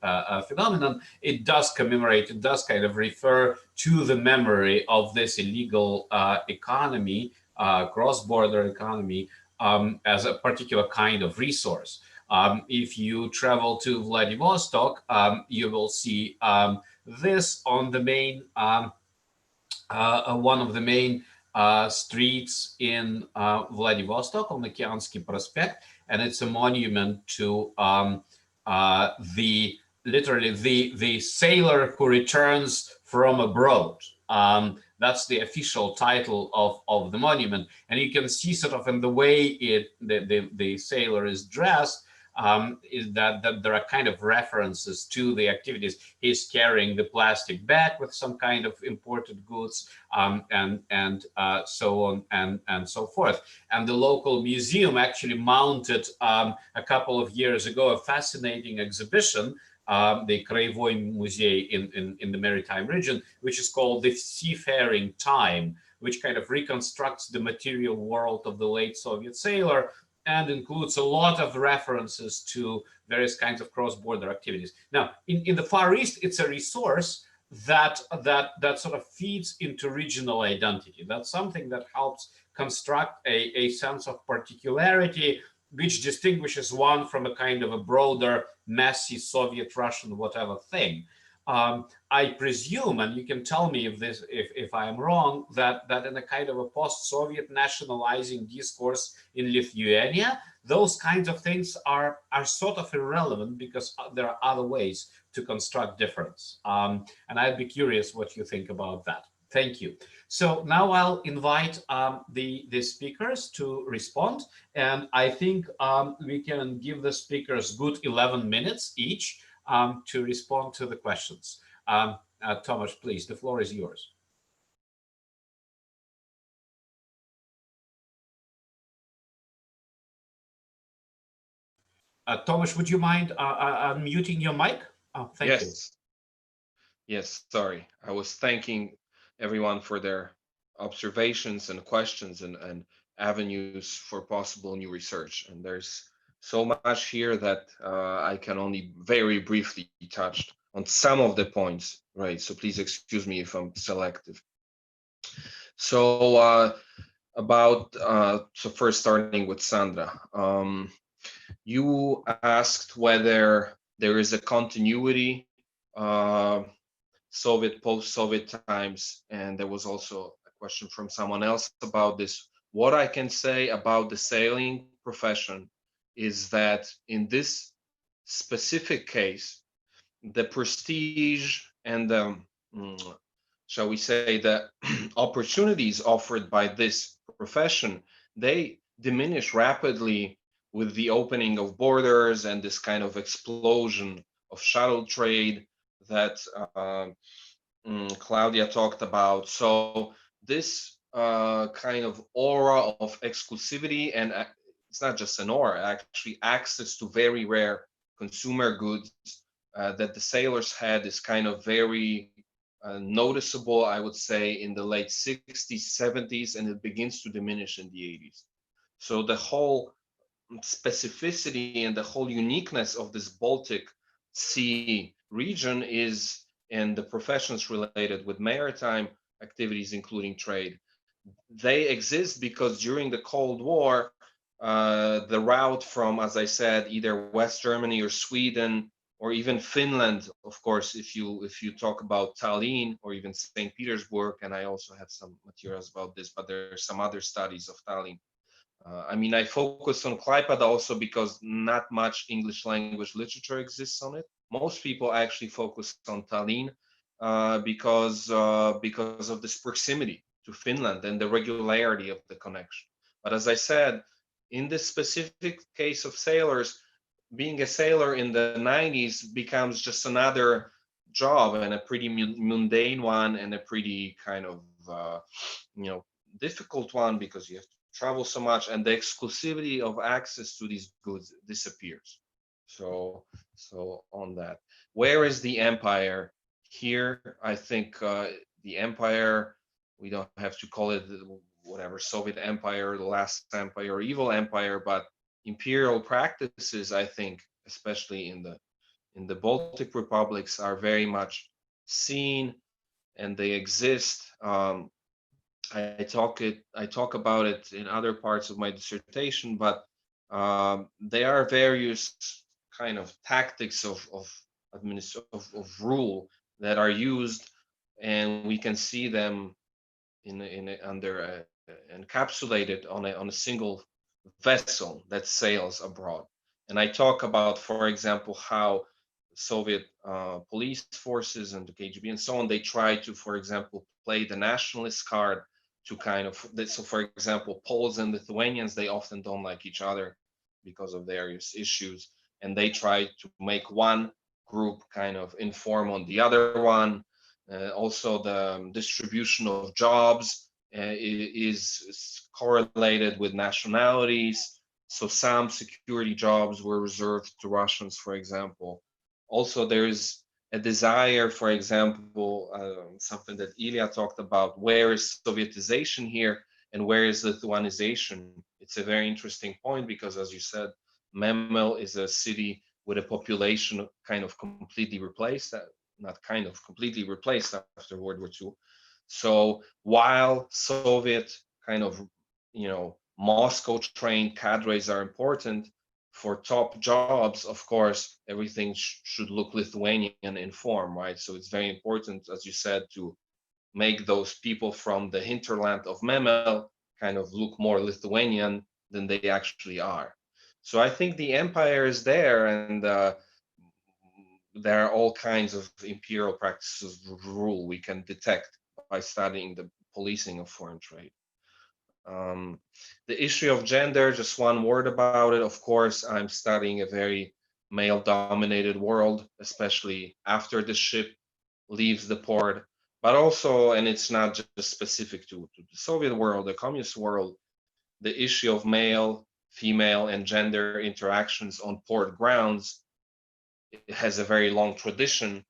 phenomenon, it does commemorate, it does kind of refer to the memory of this illegal economy, cross-border economy, as a particular kind of resource. If you travel to Vladivostok, you will see this on the main one of the main streets in Vladivostok on the Okeansky Prospect, and it's a monument to the sailor who returns from abroad. That's the official title of the monument, and you can see sort of in the way the sailor is dressed. Is that there are kind of references to the activities. He's carrying the plastic bag with some kind of imported goods, and so on and so forth. And the local museum actually mounted a couple of years ago a fascinating exhibition, the Krayevoy Museum in the Maritime region, which is called the Seafaring Time, which kind of reconstructs the material world of the late Soviet sailor, and includes a lot of references to various kinds of cross-border activities. Now, in the Far East, it's a resource that sort of feeds into regional identity. That's something that helps construct a sense of particularity, which distinguishes one from a kind of a broader, messy Soviet Russian whatever thing. I presume, and you can tell me if I am wrong, that in a kind of a post-Soviet nationalizing discourse in Lithuania, those kinds of things are sort of irrelevant because there are other ways to construct difference. And I'd be curious what you think about that. Thank you. So now I'll invite the speakers to respond, and I think we can give the speakers good 11 minutes each to respond to the questions. Tomasz, please, the floor is yours. Tomasz, would you mind unmuting your mic? Thank you. Yes, sorry. I was thanking everyone for their observations and questions and avenues for possible new research. And there's so much here that I can only very briefly touch on some of the points, right? So please excuse me if I'm selective. So so first starting with Sandra, you asked whether there is a continuity, Soviet, post-Soviet times, and there was also a question from someone else about this. What I can say about the sailing profession is that in this specific case, the prestige and the, shall we say, the opportunities offered by this profession, they diminish rapidly with the opening of borders and this kind of explosion of shuttle trade that Claudia talked about. So this kind of aura of exclusivity, and it's not just an aura, actually access to very rare consumer goods that the sailors had is kind of very noticeable, I would say, in the late 60s, 70s, and it begins to diminish in the 80s. So the whole specificity and the whole uniqueness of this Baltic Sea region is in the professions related with maritime activities, including trade. They exist because during the Cold War, the route from, as I said, either West Germany or Sweden or even Finland, of course, if you talk about Tallinn or even St. Petersburg, and I also have some materials about this, but there are some other studies of Tallinn. I mean, I focus on Klaipėda also because not much English language literature exists on it. Most people actually focus on Tallinn because of this proximity to Finland and the regularity of the connection. But as I said, in this specific case of sailors, being a sailor in the 90s becomes just another job, and a pretty mundane one, and a pretty kind of difficult one, because you have to travel so much, and the exclusivity of access to these goods disappears. So on that, where is the empire here? I think the empire, we don't have to call it whatever Soviet empire, the last empire, or evil empire, but imperial practices, I think, especially in the Baltic republics, are very much seen, and they exist. I talk about it in other parts of my dissertation, but there are various kind of tactics of rule that are used, and we can see them encapsulated on a single vessel that sails abroad. And I talk about, for example, how Soviet police forces and the KGB and so on, they try to, for example, play the nationalist card to kind of, so for example, Poles and Lithuanians, they often don't like each other because of various issues, and they try to make one group kind of inform on the other one. Also, the distribution of jobs is correlated with nationalities. So some security jobs were reserved to Russians, for example. Also, there is a desire, for example, something that Ilya talked about, where is Sovietization here and where is Lithuanization? It's a very interesting point because, as you said, Memel is a city with a population kind of completely replaced, not kind of completely replaced after World War II. So while Soviet kind of, Moscow trained cadres are important for top jobs, of course, everything should look Lithuanian in form, right? So it's very important, as you said, to make those people from the hinterland of Memel kind of look more Lithuanian than they actually are. So I think the empire is there, and there are all kinds of imperial practices of rule we can detect by studying the policing of foreign trade. The issue of gender, just one word about it. Of course, I'm studying a very male-dominated world, especially after the ship leaves the port, but also, and it's not just specific to the Soviet world, the communist world, the issue of male, female, and gender interactions on port grounds, it has a very long tradition,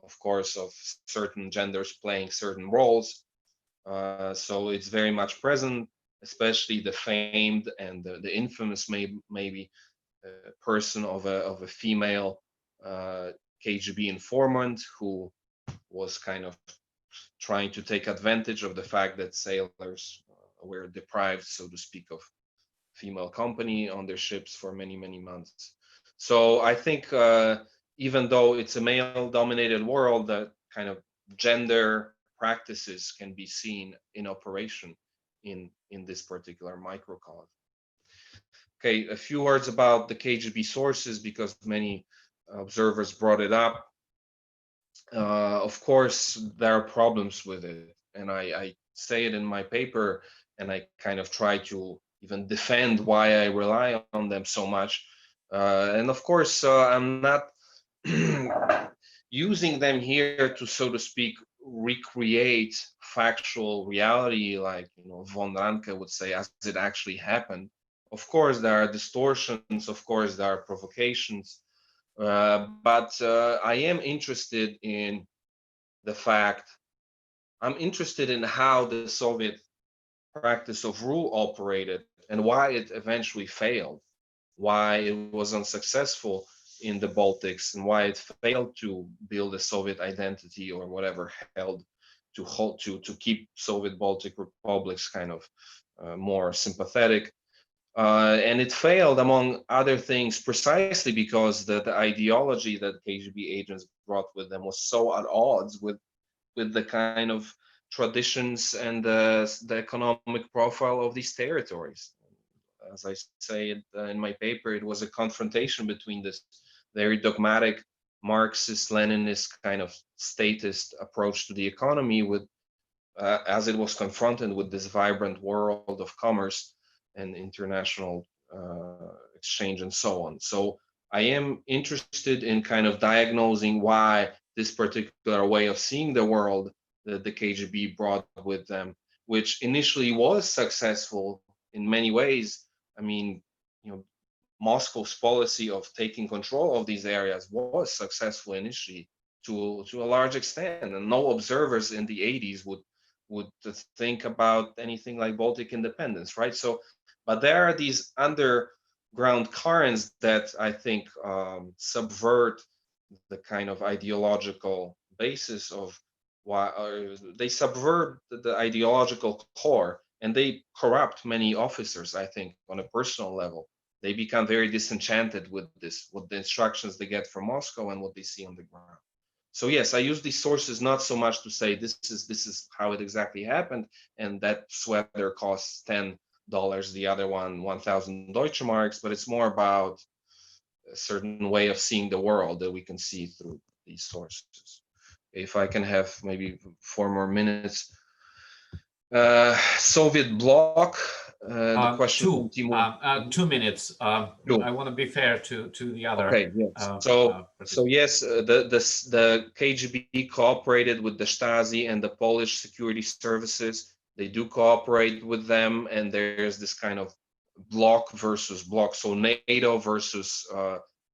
of course, of certain genders playing certain roles. So it's very much present, especially the famed and the infamous maybe person of a female KGB informant who was kind of trying to take advantage of the fact that sailors were deprived, so to speak, of female company on their ships for many, many months. So I think even though it's a male-dominated world, that kind of gender practices can be seen in operation in this particular microcosm. Okay, a few words about the KGB sources, because many observers brought it up. Of course, there are problems with it, and I say it in my paper, and I kind of try to even defend why I rely on them so much. And of course, I'm not using them here to, so to speak, recreate factual reality, like von Ranke would say, as it actually happened. Of course, there are distortions. Of course, there are provocations. But I am interested in the fact, I'm interested in how the Soviet practice of rule operated and why it eventually failed, why it was unsuccessful in the Baltics, and why it failed to build a Soviet identity or whatever held to keep Soviet Baltic republics kind of more sympathetic. And it failed, among other things, precisely because the ideology that KGB agents brought with them was so at odds with the kind of traditions and the economic profile of these territories. As I say in my paper, it was a confrontation between this very dogmatic Marxist-Leninist kind of statist approach to the economy with as it was confronted with this vibrant world of commerce and international exchange and so on. So I am interested in kind of diagnosing why this particular way of seeing the world that the KGB brought with them, which initially was successful in many ways. I mean, you know, Moscow's policy of taking control of these areas was successful initially to a large extent, and no observers in the 80s would think about anything like Baltic independence, right? So, but there are these underground currents that I think subvert the kind of ideological basis of why they subvert the ideological core, and they corrupt many officers, I think, on a personal level. They become very disenchanted with this, with the instructions they get from Moscow and what they see on the ground. So yes, I use these sources not so much to say this is how it exactly happened, and that sweater costs $10, the other one 1,000 Deutsche Marks, but it's more about a certain way of seeing the world that we can see through these sources. If I can have maybe 4 more minutes. Soviet bloc. The question. 2 minutes. I want to be fair to the other. Okay. Yes. So yes, the KGB cooperated with the Stasi and the Polish security services. They do cooperate with them, and there's this kind of bloc versus bloc. So NATO versus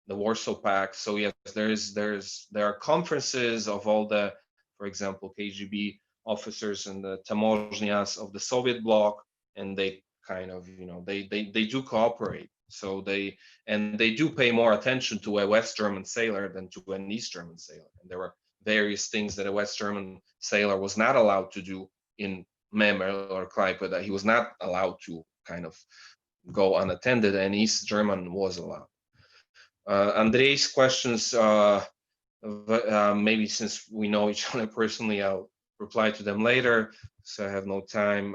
the Warsaw Pact. So yes, there are conferences of all the, for example, KGB officers and the Tamozhnias of the Soviet bloc, and they kind of, you know, they do cooperate. So they do pay more attention to a West German sailor than to an East German sailor. And there were various things that a West German sailor was not allowed to do in Memel or Klaipeda. He was not allowed to kind of go unattended, and East German was allowed. Andrei's questions, maybe since we know each other personally, I'll reply to them later, so I have no time.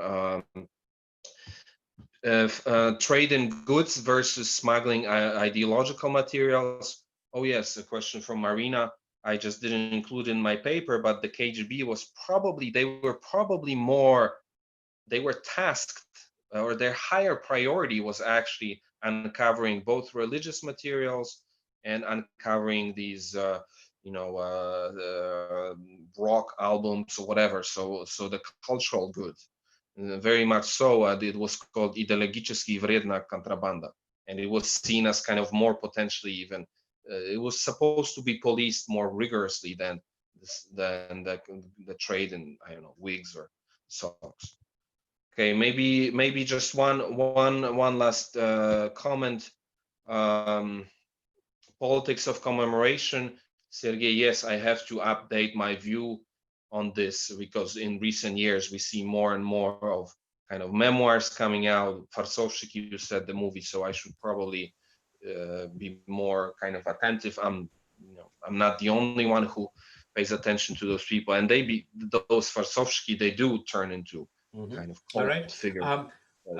Trade in goods versus smuggling ideological materials. Oh yes, a question from Marina. I just didn't include in my paper, but the KGB was probably, they were tasked, or their higher priority was actually uncovering both religious materials and uncovering these rock albums or whatever, so the cultural goods. Very much so, it was called ideologicznie wredna kontrabanda, and it was seen as kind of more potentially even, it was supposed to be policed more rigorously than the trade in, I don't know, wigs or socks. Okay, maybe just one last comment. Politics of commemoration. Sergey, yes, I have to update my view on this, because in recent years we see more and more of kind of memoirs coming out. Farsovщики, you said the movie, so I should probably be more kind of attentive. I'm not the only one who pays attention to those people, and those Farsovщики, they do turn into kind of cult figure.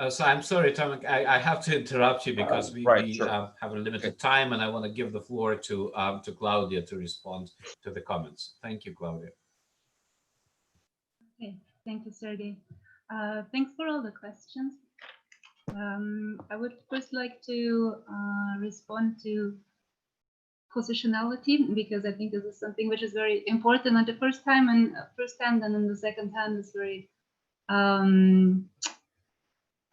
So I'm sorry, Tomasz, I have to interrupt you because we have a limited time, and I want to give the floor to Claudia to respond to the comments. Thank you, Claudia. Okay, thank you, Sergey. Thanks for all the questions. I would first like to respond to positionality, because I think this is something which is very important at the first hand, and then in the second hand is very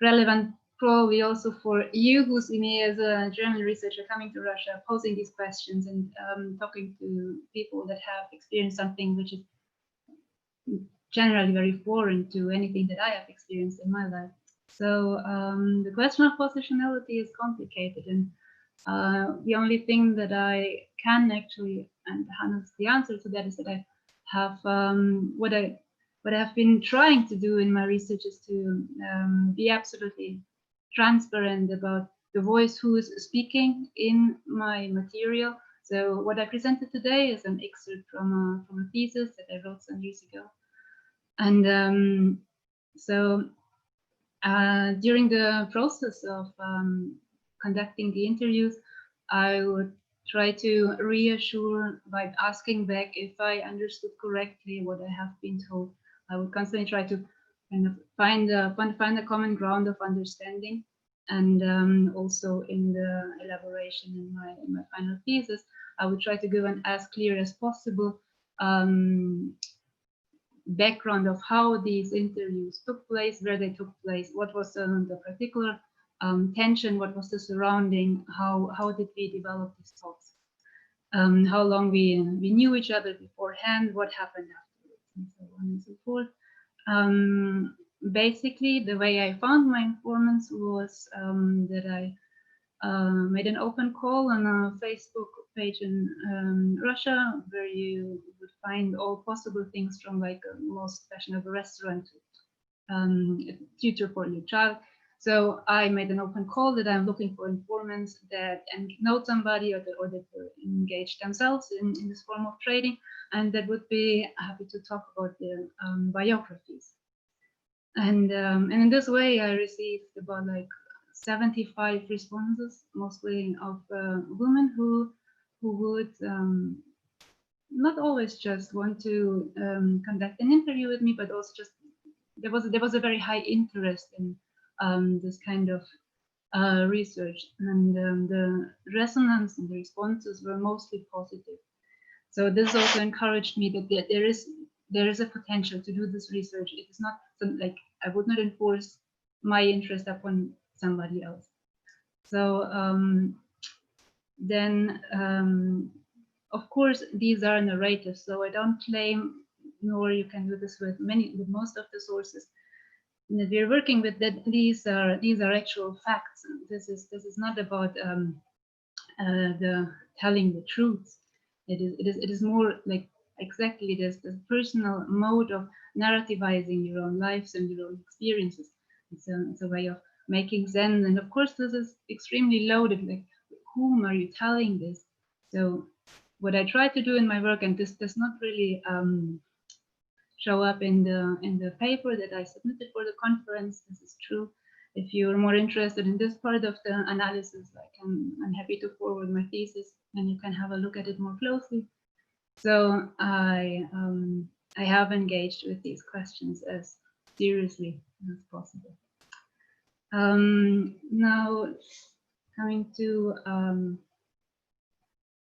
relevant, probably also for you, who see me as a German researcher coming to Russia, posing these questions and talking to people that have experienced something which is generally very foreign to anything that I have experienced in my life. So the question of positionality is complicated, and the only thing that I can actually, and Hannes, the answer to that is that I have what I have been trying to do in my research is to be absolutely transparent about the voice who is speaking in my material. So what I presented today is an excerpt from a thesis that I wrote some years ago. And during the process of conducting the interviews, I would try to reassure by asking back if I understood correctly what I have been told. I would constantly try to kind of find a common ground of understanding, and also in the elaboration in my final thesis, I would try to give an as clear as possible background of how these interviews took place, where they took place, what was the particular tension, what was the surrounding, how did we develop these thoughts, how long we knew each other beforehand, what happened afterwards, and so on and so forth. Basically, the way I found my informants was that I made an open call on a Facebook page in Russia, where you would find all possible things from like a most fashionable restaurant to a tutor for your child. So I made an open call that I'm looking for informants that know somebody or that were engaged themselves in this form of trading, and that would be happy to talk about their biographies. And in this way, I received about like 75 responses, mostly of women who would not always just want to conduct an interview with me, but also just there was a very high interest in this kind of research, and the resonance and the responses were mostly positive. So this also encouraged me that there is a potential to do this research. It is not like I would not enforce my interest upon somebody else. So then, of course, these are narratives. So I don't claim, nor you can do this with most of the sources that we're working with, that these are actual facts. This is not about the telling the truth. It is more like exactly this personal mode of narrativizing your own lives and your own experiences. It's a way of making sense, and of course this is extremely loaded. Like, whom are you telling this? So what I try to do in my work, and this does not really show up in the paper that I submitted for the conference, this is true. If you're more interested in this part of the analysis, I'm happy to forward my thesis, and you can have a look at it more closely. So I have engaged with these questions as seriously as possible. Now, coming to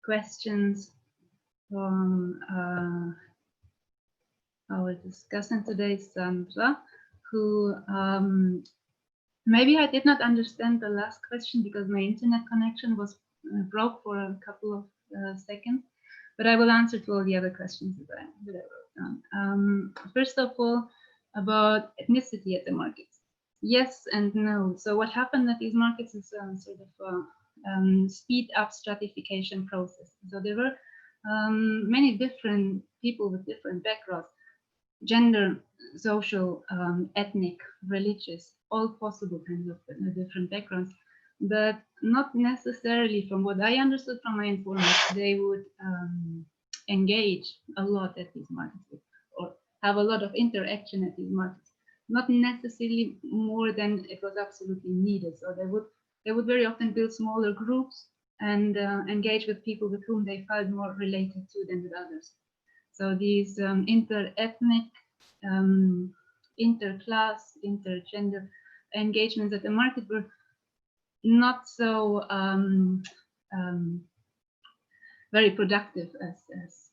questions from our discussant today, Sandra, who maybe I did not understand the last question because my internet connection was broke for a couple of seconds, but I will answer to all the other questions that I wrote down. First of all, about ethnicity at the markets. Yes and no. So what happened at these markets is sort of a speed up stratification process. So there were many different people with different backgrounds, gender, social, ethnic, religious, all possible kinds of different backgrounds, but not necessarily, from what I understood from my informants, they would engage a lot at these markets or have a lot of interaction at these markets, not necessarily more than it was absolutely needed. So they would very often build smaller groups and engage with people with whom they felt more related to than with others. So these inter-ethnic, interclass, intergender engagements at the market were not so very productive as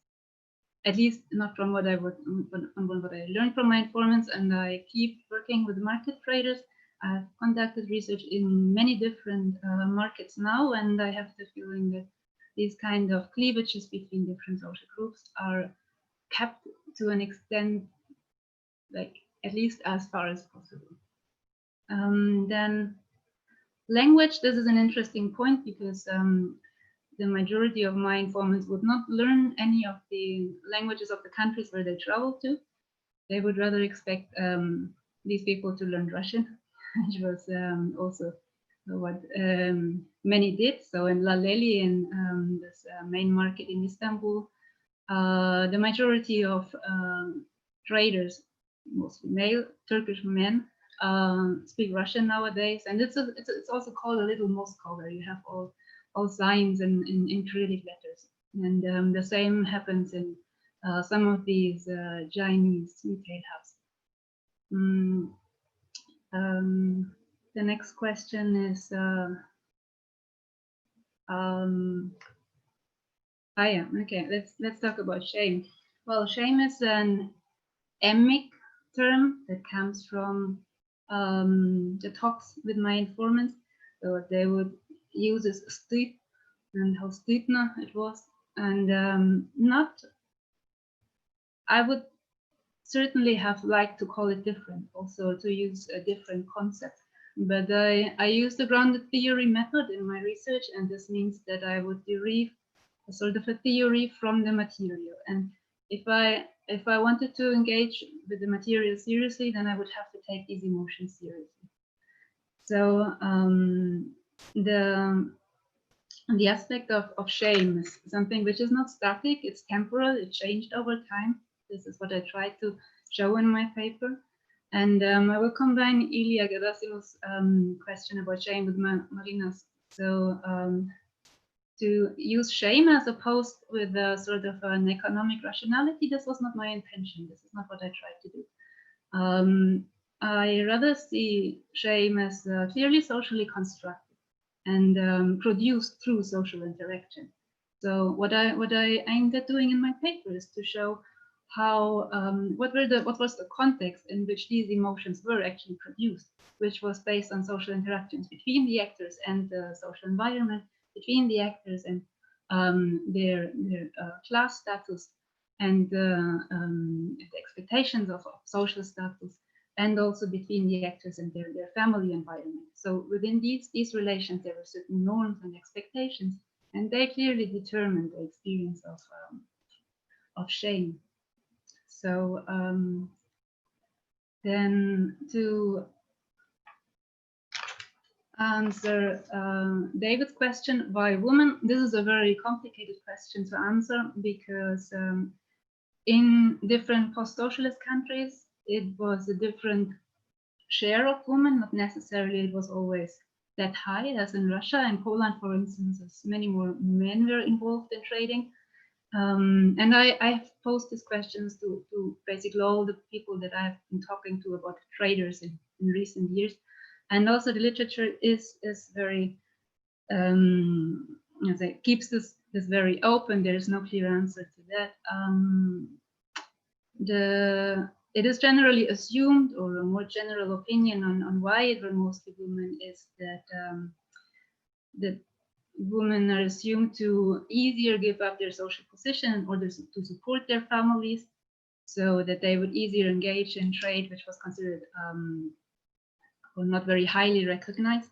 at least not from what I learned from my informants. And I keep working with market traders. I've conducted research in many different markets now, and I have the feeling that these kind of cleavages between different social groups are kept to an extent, like at least as far as possible. Then language, this is an interesting point because the majority of my informants would not learn any of the languages of the countries where they travel to. They would rather expect these people to learn Russian. which was also what many did. So in Laleli, in this main market in Istanbul, the majority of traders, mostly male Turkish men, speak Russian nowadays, and it's also called a little Moscow, where you have all signs in Cyrillic letters, and the same happens in some of these Chinese retail hubs. The next question is, okay, let's talk about shame. Well, shame is an emic term that comes from the talks with my informants. So they would use this styd and how stydna it was, and I would certainly have liked to call it different, also to use a different concept. But I used the grounded theory method in my research, and this means that I would derive a sort of a theory from the material. And if I wanted to engage with the material seriously, then I would have to take these emotions seriously. So the aspect of shame is something which is not static, it's temporal, it changed over time. This is what I tried to show in my paper. And I will combine Ilya Gadasimov's question about shame with Marina's. So to use shame as opposed with a sort of an economic rationality, this was not my intention. This is not what I tried to do. I rather see shame as clearly socially constructed and produced through social interaction. So what I aimed at doing in my paper is to show how what was the context in which these emotions were actually produced, which was based on social interactions between the actors and the social environment, between the actors and their class status and the expectations of social status, and also between the actors and their family environment. So within these relations, there were certain norms and expectations, and they clearly determined the experience of shame. So then to answer David's question, why women? This is a very complicated question to answer because in different post-socialist countries, it was a different share of women, not necessarily it was always that high as in Russia. In Poland, for instance, many more men were involved in trading. And I have posed these questions to basically all the people that I've been talking to about traders in recent years. And also the literature is very, keeps this very open. There is no clear answer to that. It is generally assumed, or a more general opinion on why it were mostly women, is that women are assumed to easier give up their social position in order to support their families, so that they would easier engage in trade, which was considered or not very highly recognized,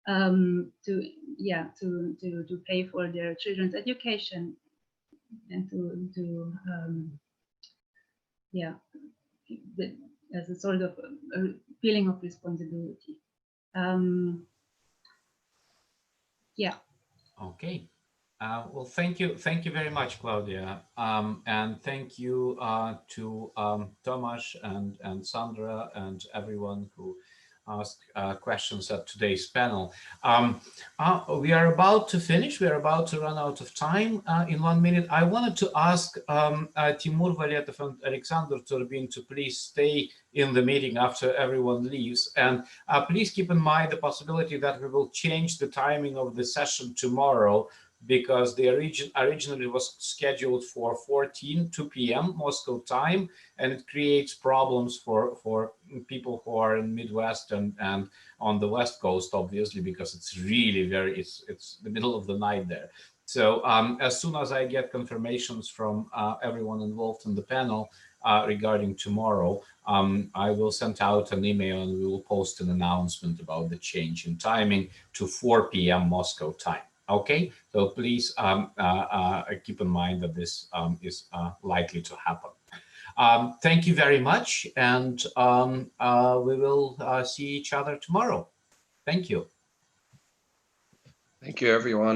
to pay for their children's education and as a sort of a feeling of responsibility. Okay. Well, thank you very much, Claudia, and thank you to Tomasz and Sandra and everyone who asked questions at today's panel. We are about to finish. We are about to run out of time in 1 minute. I wanted to ask Timur Valetov and Alexander Turbin to please stay in the meeting after everyone leaves. And please keep in mind the possibility that we will change the timing of the session tomorrow, because the originally was scheduled for 2 p.m. Moscow time, and it creates problems for people who are in Midwest and on the West Coast, obviously, because it's really it's the middle of the night there. So as soon as I get confirmations from everyone involved in the panel regarding tomorrow, I will send out an email and we will post an announcement about the change in timing to 4 p.m. Moscow time. Okay, so please keep in mind that this is likely to happen. Thank you very much, and we will see each other tomorrow. Thank you. Thank you, everyone.